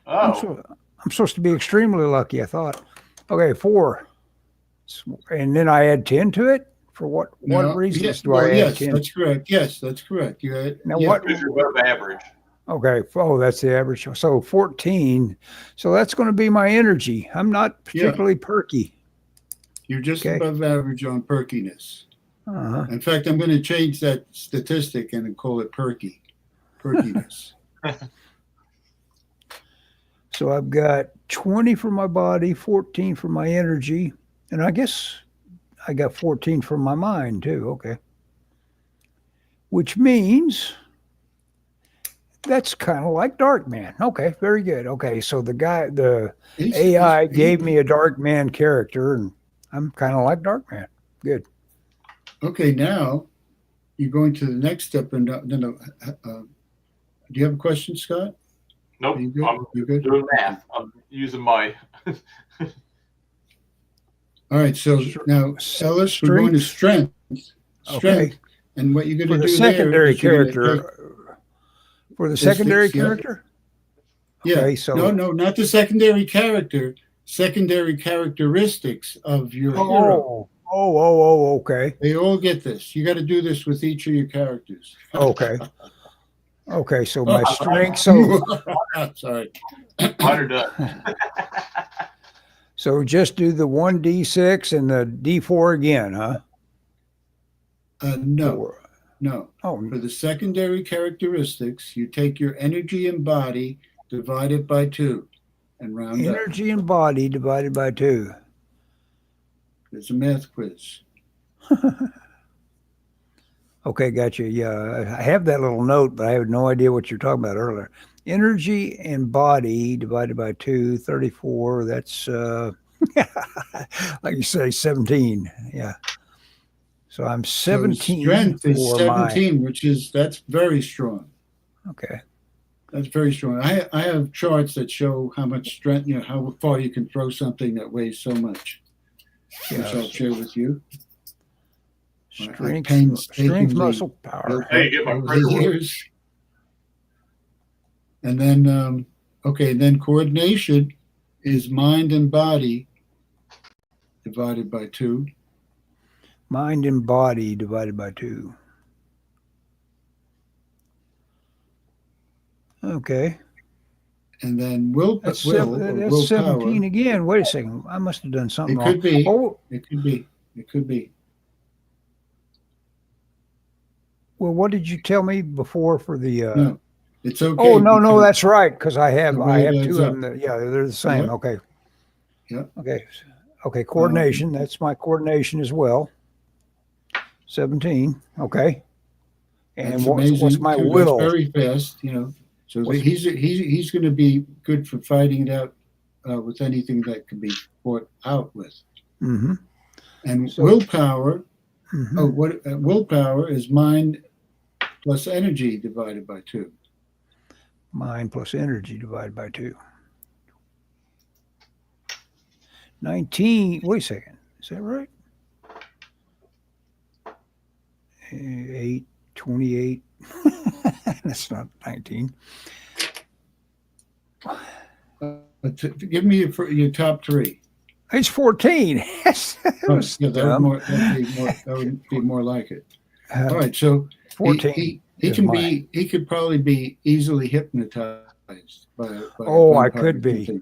[SPEAKER 2] Oh.
[SPEAKER 1] I'm supposed to be extremely lucky, I thought. Okay, 4. And then I add 10 to it? For what reasons do I add 10?
[SPEAKER 3] That's correct. Yes, that's correct.
[SPEAKER 2] What is your above average?
[SPEAKER 1] Okay. Oh, that's the average. So 14. So that's going to be my energy. I'm not particularly perky.
[SPEAKER 3] You're just above average on perkiness.
[SPEAKER 1] Uh-huh.
[SPEAKER 3] In fact, I'm going to change that statistic and call it perkiness.
[SPEAKER 1] So I've got 20 for my body, 14 for my energy. And I guess I got 14 from my mind too. Okay. Which means that's kind of like Darkman. Okay, very good. Okay, so the AI gave me a Darkman character, and I'm kind of like Darkman. Good.
[SPEAKER 3] Okay, now you're going to the next step. And do you have a question, Scott?
[SPEAKER 2] Nope. I'm doing math. I'm using my.
[SPEAKER 3] All right, so now Ellis, we're going to strength.
[SPEAKER 1] Okay.
[SPEAKER 3] And what you're going to do
[SPEAKER 1] for the secondary
[SPEAKER 3] character.
[SPEAKER 1] For the secondary character?
[SPEAKER 3] Yeah.
[SPEAKER 1] Okay, so
[SPEAKER 3] no, not the secondary character. Secondary characteristics of your hero.
[SPEAKER 1] Okay.
[SPEAKER 3] They all get this. You got to do this with each of your characters.
[SPEAKER 1] Okay. Okay, so my strength. So
[SPEAKER 3] sorry.
[SPEAKER 2] Mine are done.
[SPEAKER 1] So just do the 1d6 and the d4 again, huh?
[SPEAKER 3] No.
[SPEAKER 1] 4.
[SPEAKER 3] No.
[SPEAKER 1] Oh,
[SPEAKER 3] For the secondary characteristics, you take your energy and body, divide it by 2, and round up.
[SPEAKER 1] energy and body divided by 2.
[SPEAKER 3] It's a math quiz.
[SPEAKER 1] Okay, gotcha. Yeah, I have that little note, but I have no idea what you're talking about earlier. Energy and body divided by 2, 34. That's, like you say, 17. Yeah. So I'm 17.
[SPEAKER 3] So strength is 17, that's very strong.
[SPEAKER 1] Okay.
[SPEAKER 3] That's very strong. I have charts that show how much strength, how far you can throw something that weighs so much, which I'll share with you.
[SPEAKER 1] Strength, muscle power.
[SPEAKER 2] Hey, get my
[SPEAKER 3] years. And then, then coordination is mind and body divided by 2.
[SPEAKER 1] Mind and body divided by 2.
[SPEAKER 3] Okay. And then
[SPEAKER 1] that's 17 again. Wait a second. I must have done something wrong.
[SPEAKER 3] It could be. It could be.
[SPEAKER 1] Well, what did you tell me before for the?
[SPEAKER 3] No, it's okay.
[SPEAKER 1] Oh no, that's right because I have 2 of them. Yeah, they're the same.
[SPEAKER 3] Yeah.
[SPEAKER 1] Okay.
[SPEAKER 3] Yeah.
[SPEAKER 1] Okay. Coordination. That's my coordination as well. 17. Okay. And what's my will?
[SPEAKER 3] That's very fast. So he's going to be good for fighting it out with anything that can be fought out with.
[SPEAKER 1] Mm-hmm.
[SPEAKER 3] And willpower.
[SPEAKER 1] Mm-hmm.
[SPEAKER 3] Willpower is mind plus energy divided by 2.
[SPEAKER 1] Mind plus energy divided by 2. 19. Wait a second. Is that right? 8, 28. That's not 19.
[SPEAKER 3] Give me your top 3.
[SPEAKER 1] It's 14.
[SPEAKER 3] That would be more like it. All right, so
[SPEAKER 1] 14.
[SPEAKER 3] He could probably be easily hypnotized by
[SPEAKER 1] I could be.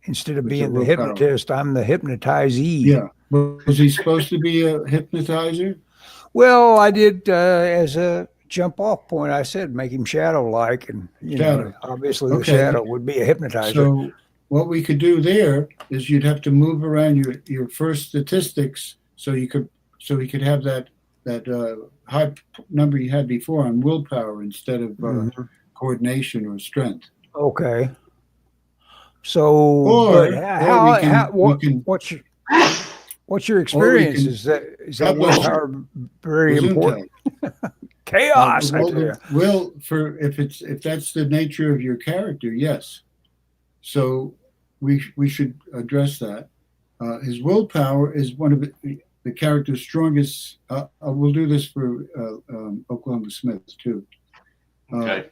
[SPEAKER 1] Instead of being the hypnotist, I'm the hypnotizee.
[SPEAKER 3] Yeah. Was he supposed to be a hypnotizer?
[SPEAKER 1] Well, I did as a jump off point. I said make him shadow-like, and obviously the shadow would be a hypnotizer.
[SPEAKER 3] So what we could do there is you'd have to move around your first statistics so he could have that high number you had before on willpower instead of coordination or strength.
[SPEAKER 1] Okay. So, what's your experience? Is that willpower very important? Chaos, I tell you.
[SPEAKER 3] Well, if that's the nature of your character, yes. So we should address that. His willpower is one of the character's strongest. We'll do this for Oklahoma Smith too.
[SPEAKER 2] Okay.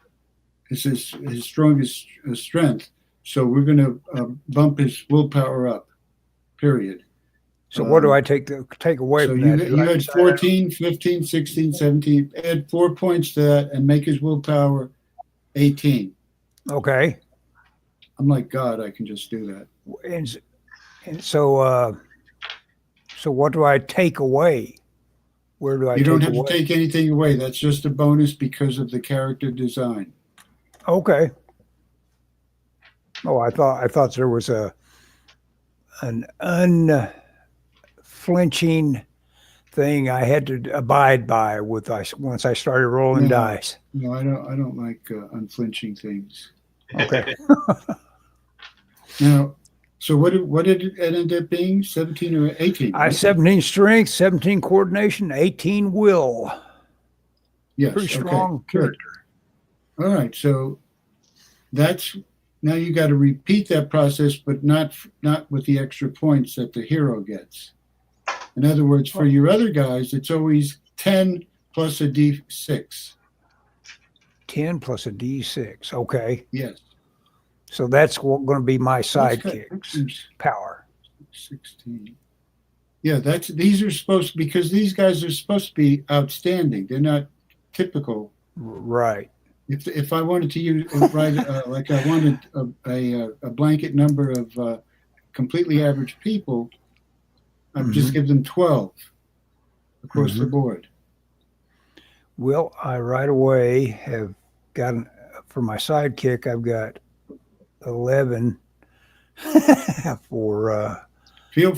[SPEAKER 3] It's his strongest strength. So we're going to bump his willpower up. Period.
[SPEAKER 1] So what do I take away from that?
[SPEAKER 3] You had 14, 15, 16, 17. Add 4 points to that and make his willpower 18.
[SPEAKER 1] Okay.
[SPEAKER 3] I'm like God. I can just do that.
[SPEAKER 1] And so what do I take away? Where do I?
[SPEAKER 3] You don't have to take anything away. That's just a bonus because of the character design.
[SPEAKER 1] Okay. Oh, I thought there was an unflinching thing I had to abide by once I started rolling dice.
[SPEAKER 3] No, I don't like unflinching things.
[SPEAKER 1] Okay.
[SPEAKER 3] Now, so what did it end up being? 17 or 18?
[SPEAKER 1] I
[SPEAKER 3] Right?
[SPEAKER 1] 17 strength, 17 coordination, 18 will.
[SPEAKER 3] Yes.
[SPEAKER 1] Pretty strong character.
[SPEAKER 3] All right. So that's now you got to repeat that process, but not with the extra points that the hero gets. In other words, for your other guys, it's always 10 plus a D6.
[SPEAKER 1] 10 plus a D6. Okay.
[SPEAKER 3] Yes.
[SPEAKER 1] So that's going to be my sidekick's power.
[SPEAKER 3] 16. Yeah, these are supposed to, because these guys are supposed to be outstanding. They're not typical.
[SPEAKER 1] Right.
[SPEAKER 3] If I wanted to like I wanted a blanket number of completely average people, I'd just give them 12 across the board.
[SPEAKER 1] Well, I right away have gotten, for my sidekick, I've got 11 for
[SPEAKER 3] feel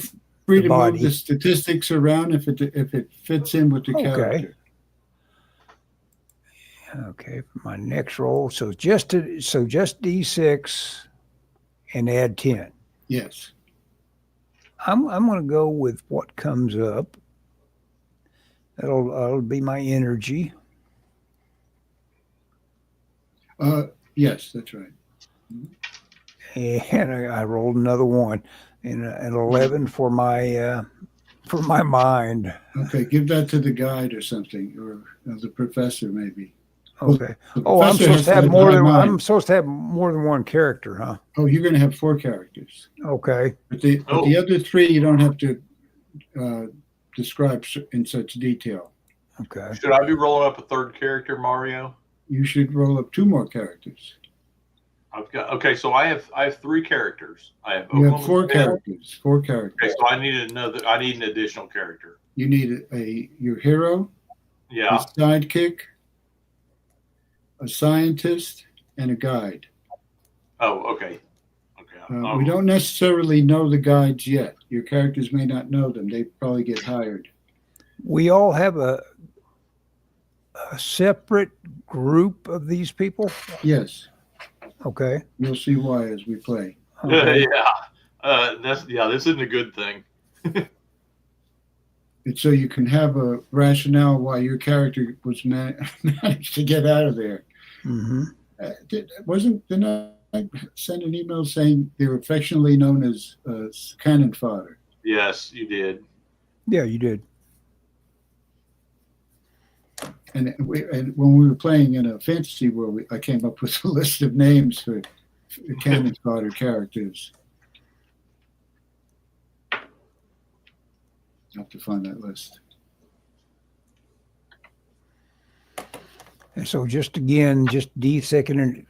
[SPEAKER 3] free to
[SPEAKER 1] body.
[SPEAKER 3] move the statistics around if it fits in with the character.
[SPEAKER 1] Okay, for my next roll, so just D6 and add 10.
[SPEAKER 3] Yes.
[SPEAKER 1] I'm going to go with what comes up. That'll be my energy.
[SPEAKER 3] Yes, that's right.
[SPEAKER 1] And I rolled another one, and an 11 for my mind.
[SPEAKER 3] Okay, give that to the guide or something, or the professor maybe.
[SPEAKER 1] Okay.
[SPEAKER 3] Well,
[SPEAKER 1] I'm supposed to have more than one character, huh?
[SPEAKER 3] Oh, you're going to have 4 characters.
[SPEAKER 1] Okay.
[SPEAKER 3] But the other 3 you don't have to describe in such detail.
[SPEAKER 1] Okay.
[SPEAKER 2] Should I be rolling up a third character, Mario?
[SPEAKER 3] You should roll up 2 more characters.
[SPEAKER 2] So I have 3 characters.
[SPEAKER 3] You have 4 characters. 4 characters.
[SPEAKER 2] Okay, so I need an additional character.
[SPEAKER 3] You need your hero,
[SPEAKER 2] Yeah.
[SPEAKER 3] a sidekick, a scientist, and a guide.
[SPEAKER 2] Oh, okay. Okay.
[SPEAKER 3] We don't necessarily know the guides yet. Your characters may not know them. They probably get hired.
[SPEAKER 1] We all have a separate group of these people?
[SPEAKER 3] Yes.
[SPEAKER 1] Okay.
[SPEAKER 3] You'll see why as we play.
[SPEAKER 1] Okay.
[SPEAKER 2] This isn't a good thing.
[SPEAKER 3] And so you can have a rationale why your character was managed to get out of there.
[SPEAKER 1] Mm-hmm.
[SPEAKER 3] Didn't I send an email saying they're affectionately known as cannon fodder?
[SPEAKER 2] Yes, you did.
[SPEAKER 1] Yeah, you did.
[SPEAKER 3] And when we were playing in a fantasy world, I came up with a list of names for cannon fodder characters. I have to find that list.
[SPEAKER 1] And so just D sickening.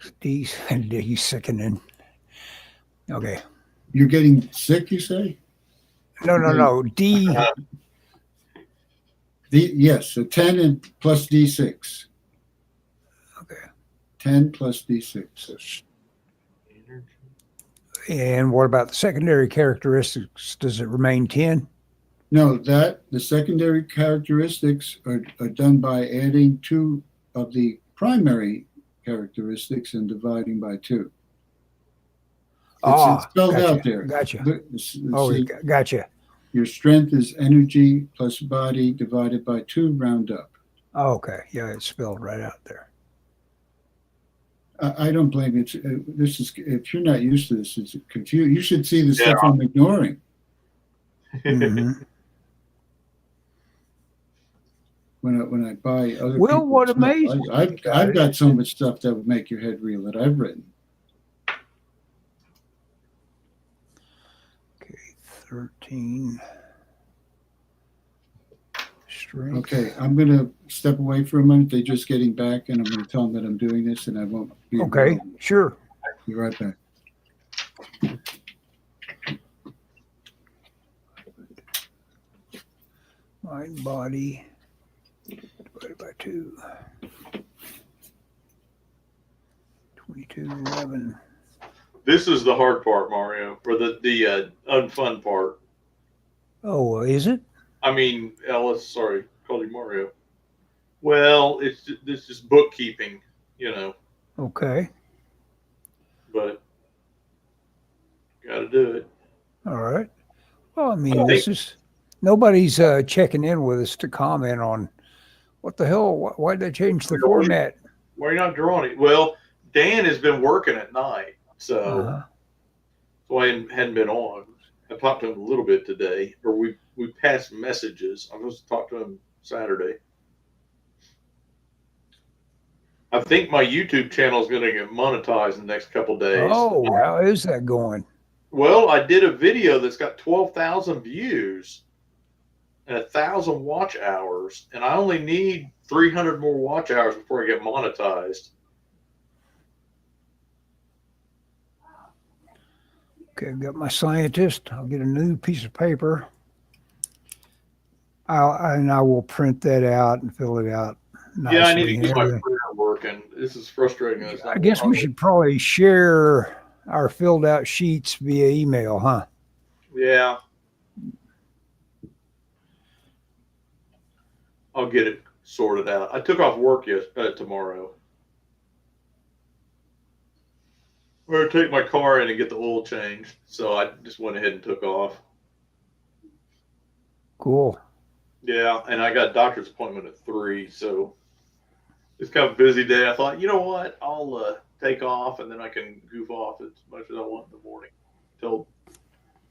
[SPEAKER 1] Okay.
[SPEAKER 3] You're getting sick, you say?
[SPEAKER 1] No. D.
[SPEAKER 3] Yes, so 10 and plus D6.
[SPEAKER 1] Okay.
[SPEAKER 3] 10 plus D6.
[SPEAKER 1] And what about the secondary characteristics? Does it remain 10?
[SPEAKER 3] No, the secondary characteristics are done by adding 2 of the primary characteristics and dividing by 2. It's spelled out there.
[SPEAKER 1] Gotcha.
[SPEAKER 3] See,
[SPEAKER 1] Gotcha.
[SPEAKER 3] your strength is energy plus body divided by 2, round up.
[SPEAKER 1] Oh, okay. Yeah, it's spelled right out there.
[SPEAKER 3] I don't blame you. If you're not used to this, it's confusing. You should see the stuff I'm ignoring.
[SPEAKER 1] Mm-hmm.
[SPEAKER 3] When I buy other
[SPEAKER 1] well,
[SPEAKER 3] people's
[SPEAKER 1] what
[SPEAKER 3] stuff,
[SPEAKER 1] amazing!
[SPEAKER 3] I've got so much stuff that would make your head reel that I've written.
[SPEAKER 1] Okay, 13. Strength.
[SPEAKER 3] Okay, I'm going to step away for a minute. They're just getting back, and I'm going to tell them that I'm doing this, and I won't be.
[SPEAKER 1] Okay,
[SPEAKER 3] available.
[SPEAKER 1] sure.
[SPEAKER 3] Be right back.
[SPEAKER 1] Mind, body, divided by 2. 2211.
[SPEAKER 2] This is the hard part, Mario, or the unfun part.
[SPEAKER 1] Oh, is it?
[SPEAKER 2] I mean, Ellis. Sorry, called you Mario. Well, it's just bookkeeping,
[SPEAKER 1] Okay.
[SPEAKER 2] but got to do it.
[SPEAKER 1] All right. Well, I
[SPEAKER 2] I
[SPEAKER 1] mean,
[SPEAKER 2] think
[SPEAKER 1] nobody's checking in with us to comment on what the hell. Why'd they change the format?
[SPEAKER 2] why are you not drawing it? Well, Dan has been working at night, so
[SPEAKER 1] Uh-huh.
[SPEAKER 2] I hadn't been on. I talked to him a little bit today, or we passed messages. I'm supposed to talk to him Saturday. I think my YouTube channel is going to get monetized in the next couple of days.
[SPEAKER 1] Oh, how is that going?
[SPEAKER 2] Well, I did a video that's got 12,000 views and 1,000 watch hours, and I only need 300 more watch hours before I get monetized.
[SPEAKER 1] Okay, I've got my scientist. I'll get a new piece of paper. I will print that out and fill it out nicely.
[SPEAKER 2] Yeah, I need to
[SPEAKER 1] and
[SPEAKER 2] get my
[SPEAKER 1] everything.
[SPEAKER 2] printer working. This is frustrating.
[SPEAKER 1] I guess we should probably share our filled out sheets via email, huh?
[SPEAKER 2] Yeah. I'll get it sorted out. I took off work tomorrow. I'm going to take my car in and get the oil changed. So I just went ahead and took off.
[SPEAKER 1] Cool.
[SPEAKER 2] Yeah, and I got a doctor's appointment at 3, so it's kind of a busy day. I thought, you know what? I'll take off, and then I can goof off as much as I want in the morning. Till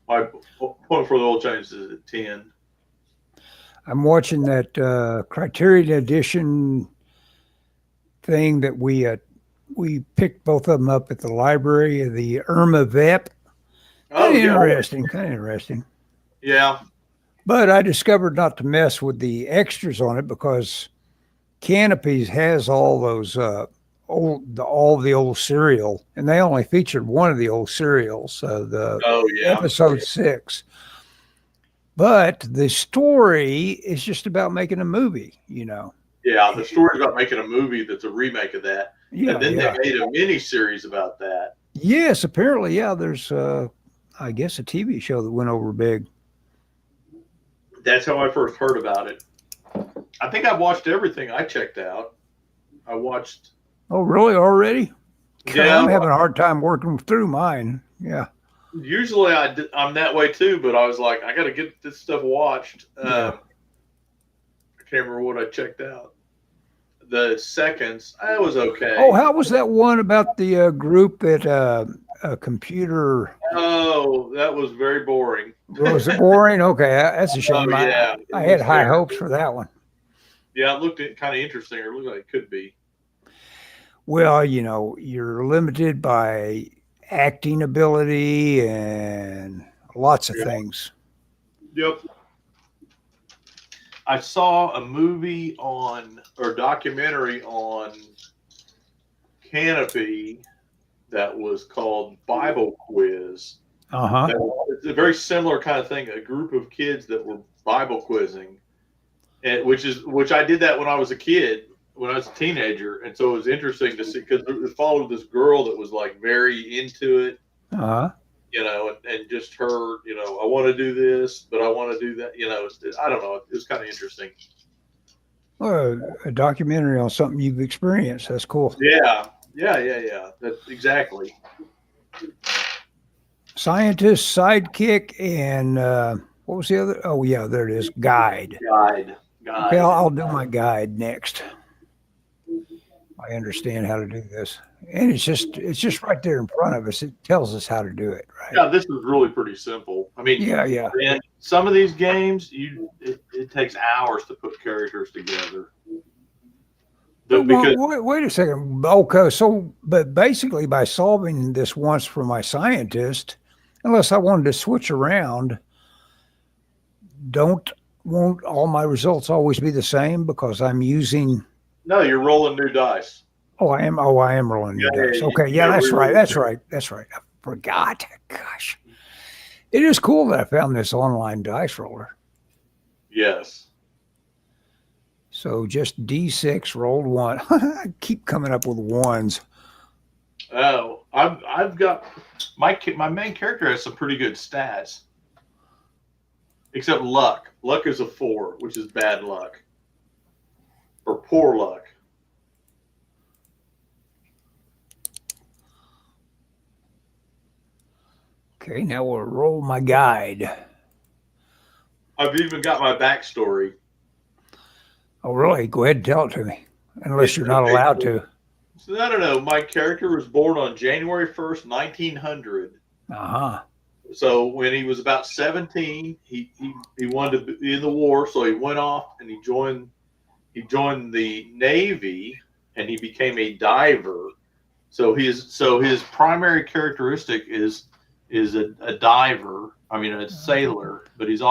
[SPEAKER 2] my appointment for the oil change is at 10.
[SPEAKER 1] I'm watching that Criterion Edition thing that we picked both of them up at the library, the Irma Vep.
[SPEAKER 2] Oh,
[SPEAKER 1] Kind of
[SPEAKER 2] yeah.
[SPEAKER 1] interesting.
[SPEAKER 2] Yeah.
[SPEAKER 1] But I discovered not to mess with the extras on it because Canopies has all those all the old serial, and they only featured one of the old serials, the episode 6. But the story is just about making a movie,
[SPEAKER 2] Yeah, the story's about making a movie that's a remake of that.
[SPEAKER 1] Yeah,
[SPEAKER 2] and then they made a mini series about that.
[SPEAKER 1] Yes, apparently, yeah. There's, I guess, a TV show that went over big.
[SPEAKER 2] That's how I first heard about it. I think I watched everything I checked out. I watched.
[SPEAKER 1] Oh, really? Already?
[SPEAKER 2] Yeah,
[SPEAKER 1] I'm having a hard time working through mine. Yeah.
[SPEAKER 2] Usually I'm that way too, but I was like, I got to get this stuff watched. I can't remember what I checked out. The seconds, I was okay.
[SPEAKER 1] Oh, how was that one about the group that a computer?
[SPEAKER 2] Oh, that was very boring.
[SPEAKER 1] Was it boring? Okay, that's a shame.
[SPEAKER 2] Oh, yeah.
[SPEAKER 1] I had high hopes for that one.
[SPEAKER 2] Yeah, it looked kind of interesting. It looked like it could be.
[SPEAKER 1] Well, you're limited by acting ability and lots of things.
[SPEAKER 2] Yep. I saw a movie or documentary on Canopy that was called Bible Quiz.
[SPEAKER 1] Uh-huh.
[SPEAKER 2] It's a very similar kind of thing. A group of kids that were Bible quizzing, and which I did that when I was a kid, when I was a teenager, and so it was interesting to see because it followed this girl that was like very into it.
[SPEAKER 1] Uh-huh.
[SPEAKER 2] And just her, I want to do this, but I want to do that. I don't know. It was kind of interesting.
[SPEAKER 1] Well, a documentary on something you've experienced. That's cool.
[SPEAKER 2] Yeah. That's exactly.
[SPEAKER 1] Scientist, sidekick, and what was the other? Oh, yeah, there it is. Guide. Okay, I'll do my guide next. I understand how to do this. And it's just right there in front of us. It tells us how to do it, right?
[SPEAKER 2] Yeah, this is really pretty simple. I mean,
[SPEAKER 1] yeah.
[SPEAKER 2] And some of these games, it takes hours to put characters together.
[SPEAKER 1] Wait a second. Okay, but basically by solving this once for my scientist, unless I wanted to switch around, won't all my results always be the same because I'm using?
[SPEAKER 2] No, you're rolling new dice.
[SPEAKER 1] Oh, I am rolling new dice. Okay, that's right. I forgot. Gosh. It is cool that I found this online dice roller.
[SPEAKER 2] Yes.
[SPEAKER 1] So just D6 rolled 1. I keep coming up with 1s.
[SPEAKER 2] Oh, I've got my main character has some pretty good stats. except luck. Luck is a 4, which is bad luck or poor luck.
[SPEAKER 1] Okay, now we'll roll my guide.
[SPEAKER 2] I've even got my backstory.
[SPEAKER 1] Oh, really? Go ahead and tell it to me, unless you're not allowed to.
[SPEAKER 2] So I don't know. My character was born on January 1st, 1900.
[SPEAKER 1] Uh-huh.
[SPEAKER 2] So when he was about 17, he wanted to be in the war, so he went off and he joined the Navy, and he became a diver. So his primary characteristic is a diver. I mean, a sailor, but he's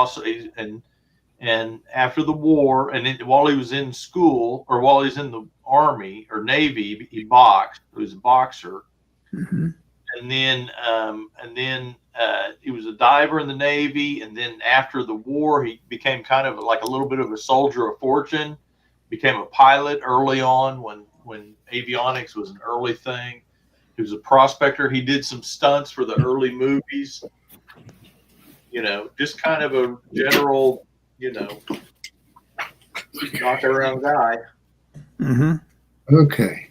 [SPEAKER 2] and after the war, and while he was in school or while he's in the Army or Navy, he boxed. He was a boxer.
[SPEAKER 1] Mm-hmm.
[SPEAKER 2] And then he was a diver in the Navy, and then after the war, he became kind of like a little bit of a soldier of fortune. Became a pilot early on when avionics was an early thing. He was a prospector. He did some stunts for the early movies. You know, just kind of a general, you know, knock around guy.
[SPEAKER 1] Mm-hmm.
[SPEAKER 3] Okay.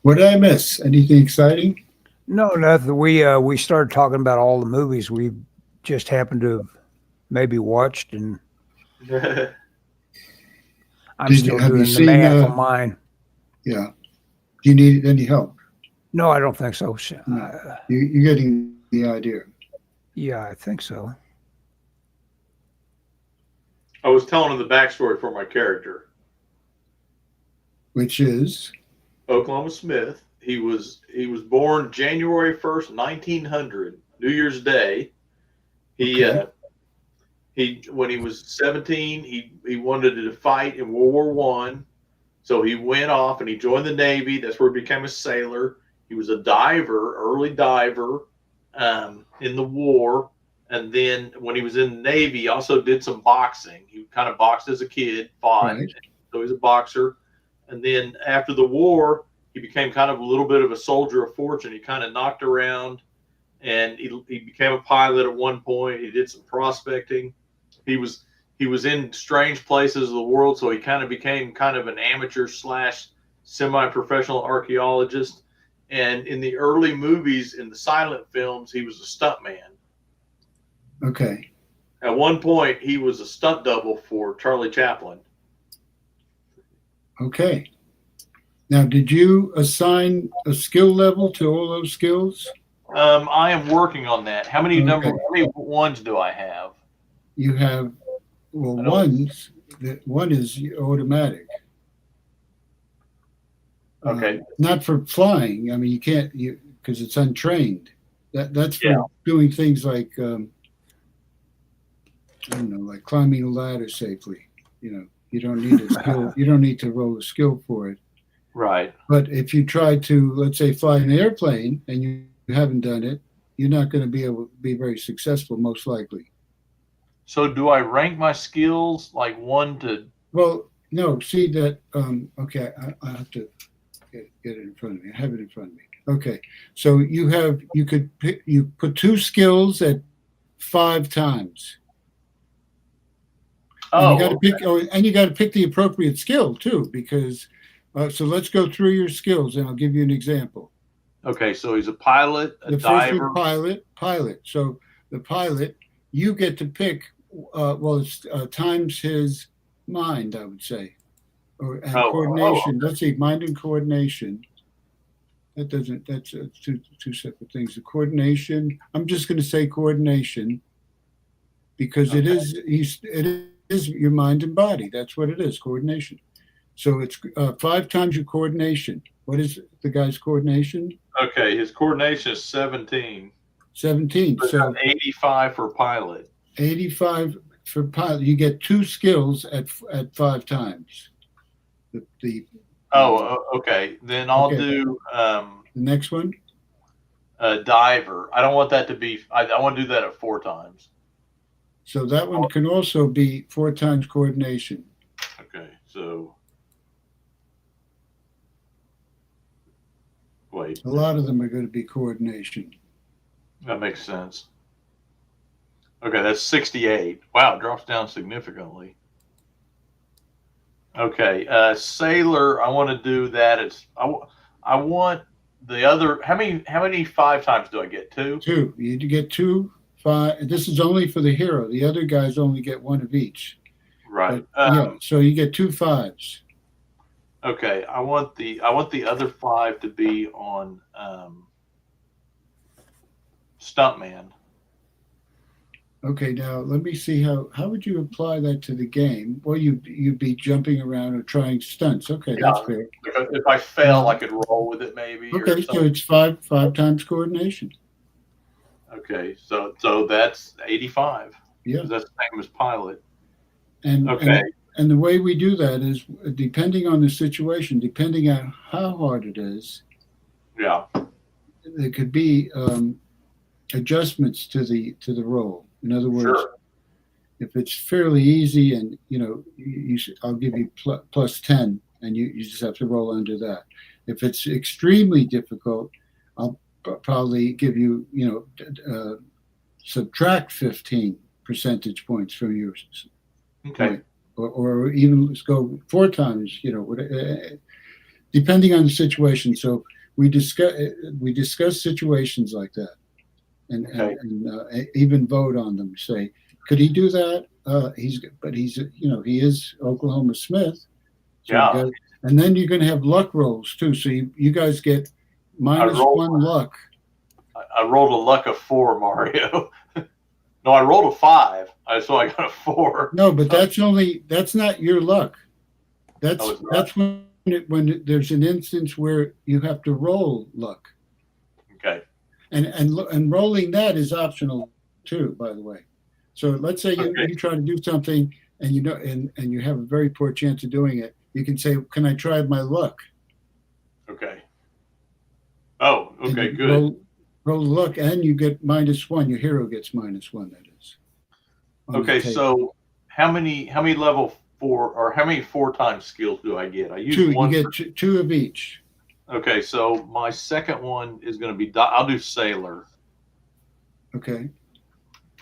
[SPEAKER 3] What did I miss? Anything exciting?
[SPEAKER 1] No, nothing. We started talking about all the movies we just happened to have maybe watched, and I'm still doing the math on mine.
[SPEAKER 3] Yeah. Do you need any help?
[SPEAKER 1] No, I don't think so.
[SPEAKER 3] No. You're getting the idea.
[SPEAKER 1] Yeah, I think so.
[SPEAKER 2] I was telling him the backstory for my character,
[SPEAKER 3] which is
[SPEAKER 2] Oklahoma Smith. He was born January 1st, 1900, New Year's Day. When he was 17, he wanted to fight in World War I. So he went off and he joined the Navy. That's where he became a sailor. He was a diver, early diver, in the war. And then when he was in the Navy, he also did some boxing. He kind of boxed as a kid, fought. Right. So he's a boxer. And then after the war, he became kind of a little bit of a soldier of fortune. He kind of knocked around, and he became a pilot at one point. He did some prospecting. He was in strange places of the world, so he kind of became kind of an amateur / semi-professional archaeologist. And in the early movies, in the silent films, he was a stuntman.
[SPEAKER 3] Okay.
[SPEAKER 2] At one point, he was a stunt double for Charlie Chaplin.
[SPEAKER 3] Okay. Now, did you assign a skill level to all those skills?
[SPEAKER 2] I am working on that. How many ones do I have?
[SPEAKER 3] You have, well, one is automatic.
[SPEAKER 2] Okay.
[SPEAKER 3] Not for flying. I mean, you can't, because it's untrained. That's for doing things like, I don't know, like climbing a ladder safely. You know, you don't need a skill. You don't need to roll a skill for it.
[SPEAKER 2] Right.
[SPEAKER 3] But if you try to, let's say, fly an airplane and you haven't done it, you're not going to be able to be very successful, most likely.
[SPEAKER 2] So do I rank my skills like 1 to?
[SPEAKER 3] Well, no. See that? Okay, I have to get it in front of me. I have it in front of me. Okay, so you put 2 skills at 5 times.
[SPEAKER 2] Oh,
[SPEAKER 3] and you got to pick the appropriate skill too, because. So let's go through your skills, and I'll give you an example.
[SPEAKER 2] Okay, so he's a pilot, a diver.
[SPEAKER 3] Pilot. So the pilot, you get to pick. It's times his mind, I would say, coordination. Let's see, mind and coordination. That's two separate things. The coordination. I'm just going to say coordination, because it is your mind and body. That's what it is. Coordination. So it's 5 times your coordination. What is the guy's coordination?
[SPEAKER 2] Okay, his coordination is 17.
[SPEAKER 3] 17. So
[SPEAKER 2] 85 for pilot.
[SPEAKER 3] 85 for pilot. You get 2 skills at 5 times.
[SPEAKER 2] Okay. Then I'll do
[SPEAKER 3] the next one.
[SPEAKER 2] Diver. I don't want that to be. I want to do that at 4 times.
[SPEAKER 3] So that one can also be 4 times coordination.
[SPEAKER 2] Okay, so. Wait.
[SPEAKER 3] A lot of them are going to be coordination.
[SPEAKER 2] That makes sense. Okay, that's 68. Wow, it drops down significantly. Okay, Sailor, I want to do that. I want the other. How many 5 times do I get? 2?
[SPEAKER 3] 2. You get 2, 5. This is only for the hero. The other guys only get 1 of each.
[SPEAKER 2] Right.
[SPEAKER 3] But, yeah. So you get 2 5s.
[SPEAKER 2] Okay, I want the other 5 to be on Stuntman.
[SPEAKER 3] Okay, now let me see how would you apply that to the game? Well, you'd be jumping around or trying stunts. Okay,
[SPEAKER 2] Yeah,
[SPEAKER 3] that's fair.
[SPEAKER 2] if I fail, I could roll with it maybe.
[SPEAKER 3] Okay, so it's 5 times coordination.
[SPEAKER 2] Okay, so that's 85.
[SPEAKER 3] Yeah,
[SPEAKER 2] That's the same as pilot.
[SPEAKER 3] and
[SPEAKER 2] Okay.
[SPEAKER 3] and the way we do that is depending on the situation, depending on how hard it is.
[SPEAKER 2] Yeah.
[SPEAKER 3] There could be adjustments to the roll. In other words,
[SPEAKER 2] Sure.
[SPEAKER 3] if it's fairly easy, and I'll give you plus 10, and you just have to roll under that. If it's extremely difficult, I'll probably give you subtract 15 percentage points from yours.
[SPEAKER 2] Okay.
[SPEAKER 3] Or even let's go 4 times. Depending on the situation. So we discuss situations like that. And even vote on them. Say, could he do that? He is Oklahoma Smith. So
[SPEAKER 2] Yeah.
[SPEAKER 3] And then you're going to have luck rolls too. So you guys get -1 luck.
[SPEAKER 2] I rolled a luck of 4, Mario. No, I rolled a 5. So I got a 4.
[SPEAKER 3] No, but that's not your luck. That's when there's an instance where you have to roll luck.
[SPEAKER 2] Okay.
[SPEAKER 3] And rolling that is optional too, by the way. So let's say you try to do something and and you have a very poor chance of doing it. You can say, "Can I try my luck?"
[SPEAKER 2] Okay. Oh, okay, good.
[SPEAKER 3] Roll luck, and you get -1. Your hero gets -1. That is.
[SPEAKER 2] Okay, so how many level 4 or how many 4 times skills do I get? I use
[SPEAKER 3] 2.
[SPEAKER 2] one.
[SPEAKER 3] You get 2 of each.
[SPEAKER 2] Okay, so my second one is going to be. I'll do Sailor.
[SPEAKER 3] Okay.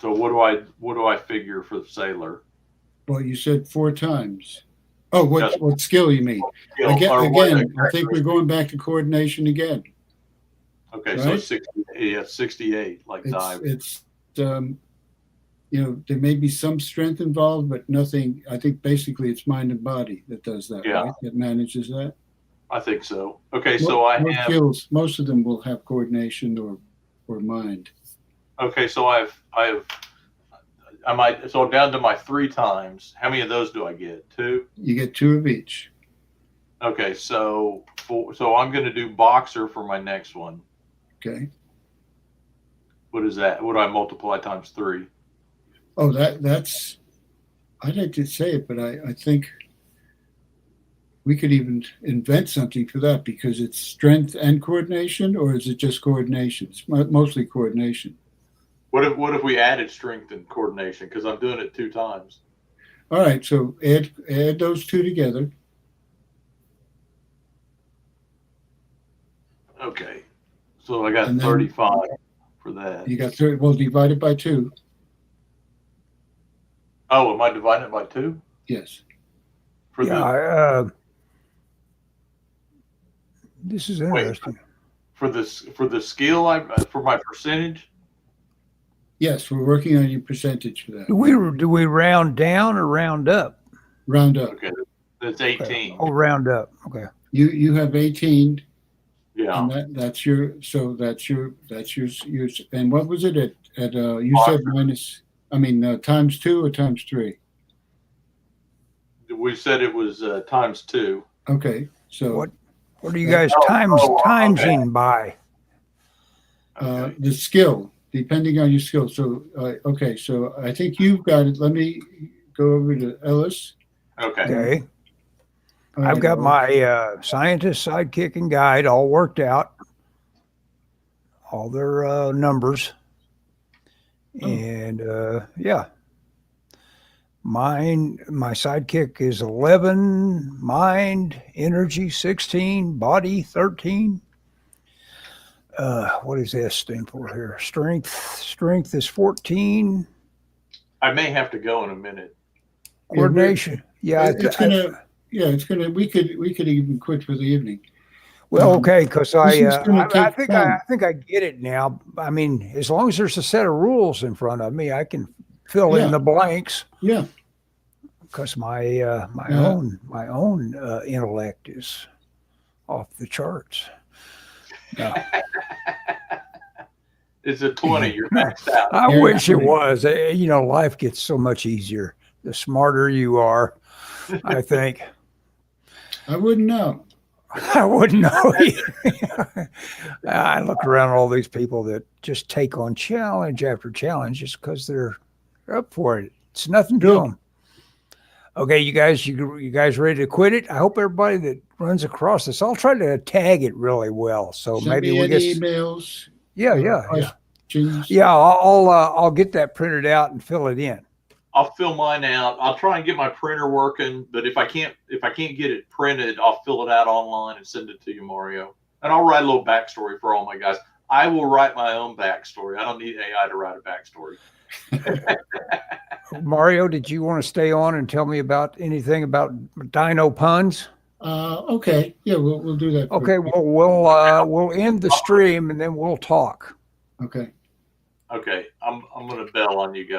[SPEAKER 2] So what do I figure for the Sailor?
[SPEAKER 3] Well, you said 4 times. Oh, what skill you mean? Again, I think we're going back to coordination again.
[SPEAKER 2] Okay,
[SPEAKER 3] right?
[SPEAKER 2] So it's 68, like dive.
[SPEAKER 3] It's there may be some strength involved, but nothing. I think basically it's mind and body that does that.
[SPEAKER 2] Yeah.
[SPEAKER 3] Right? That manages that.
[SPEAKER 2] I think so. Okay, so I have
[SPEAKER 3] skills. Most of them will have coordination or mind.
[SPEAKER 2] Okay, so so I'm down to my 3 times. How many of those do I get? 2?
[SPEAKER 3] You get 2 of each.
[SPEAKER 2] Okay, so I'm going to do boxer for my next one.
[SPEAKER 3] Okay.
[SPEAKER 2] What is that? What do I multiply times 3?
[SPEAKER 3] Oh, that's. I'd like to say it, but I think we could even invent something for that because it's strength and coordination, or is it just coordination? It's mostly coordination.
[SPEAKER 2] What if we added strength and coordination? Because I'm doing it 2 times.
[SPEAKER 3] All right, so add those 2 together.
[SPEAKER 2] Okay, so I got 35 for that.
[SPEAKER 3] You got 30. Well, divide it by 2.
[SPEAKER 2] Oh, am I dividing it by 2?
[SPEAKER 3] Yes.
[SPEAKER 1] This is interesting.
[SPEAKER 2] For the skill, for my percentage.
[SPEAKER 3] Yes, we're working on your percentage for that.
[SPEAKER 1] Do we round down or round up?
[SPEAKER 3] Round up.
[SPEAKER 2] Okay, that's 18.
[SPEAKER 1] Okay. Oh, round up. Okay.
[SPEAKER 3] You have 18.
[SPEAKER 2] Yeah.
[SPEAKER 3] And that's your. And what was it at you said times 2 or times 3?
[SPEAKER 2] We said it was times 2.
[SPEAKER 3] Okay, so
[SPEAKER 1] what are you guys timesing by?
[SPEAKER 3] The skill, depending on your skill. So okay, so I think you've got it. Let me go over to Ellis.
[SPEAKER 2] Okay.
[SPEAKER 1] I've got my scientist, sidekick, and guide all worked out, all their numbers, and my sidekick is 11, mind, energy 16, body 13. What does S stand for here? Strength is 14,
[SPEAKER 2] I may have to go in a minute.
[SPEAKER 1] Coordination. Yeah.
[SPEAKER 3] It's gonna. We could even quit for the evening.
[SPEAKER 1] Well, okay, because
[SPEAKER 3] this is gonna
[SPEAKER 1] I
[SPEAKER 3] take
[SPEAKER 1] think
[SPEAKER 3] fun.
[SPEAKER 1] I think I get it now. I mean, as long as there's a set of rules in front of me, I can fill in
[SPEAKER 3] Yeah.
[SPEAKER 1] the blanks.
[SPEAKER 3] Yeah.
[SPEAKER 1] Because my own intellect is off the charts. No.
[SPEAKER 2] It's a 20. You're maxed out.
[SPEAKER 1] I
[SPEAKER 3] You're
[SPEAKER 1] wish it
[SPEAKER 3] 20.
[SPEAKER 1] was. You know, life gets so much easier the smarter you are. I think.
[SPEAKER 3] I wouldn't know.
[SPEAKER 1] I wouldn't know either. I look around at all these people that just take on challenge after challenge just because they're up for it. It's nothing to them. Okay, you guys ready to quit it? I hope everybody that runs across this, I'll try to tag it really well. So
[SPEAKER 3] Send
[SPEAKER 1] maybe
[SPEAKER 3] me
[SPEAKER 1] we'll
[SPEAKER 3] any
[SPEAKER 1] get
[SPEAKER 3] emails.
[SPEAKER 1] yeah.
[SPEAKER 3] Questions.
[SPEAKER 1] Yeah, I'll get that printed out and fill it in.
[SPEAKER 2] I'll fill mine out. I'll try and get my printer working, but if I can't get it printed, I'll fill it out online and send it to you, Mario. And I'll write a little backstory for all my guys. I will write my own backstory. I don't need AI to write a backstory.
[SPEAKER 1] Mario, did you want to stay on and tell me about anything about dino puns?
[SPEAKER 3] Okay. Yeah, we'll do that.
[SPEAKER 1] Okay, well we'll end the stream and then we'll talk.
[SPEAKER 3] Okay.
[SPEAKER 2] Okay, I'm gonna bail on you guys.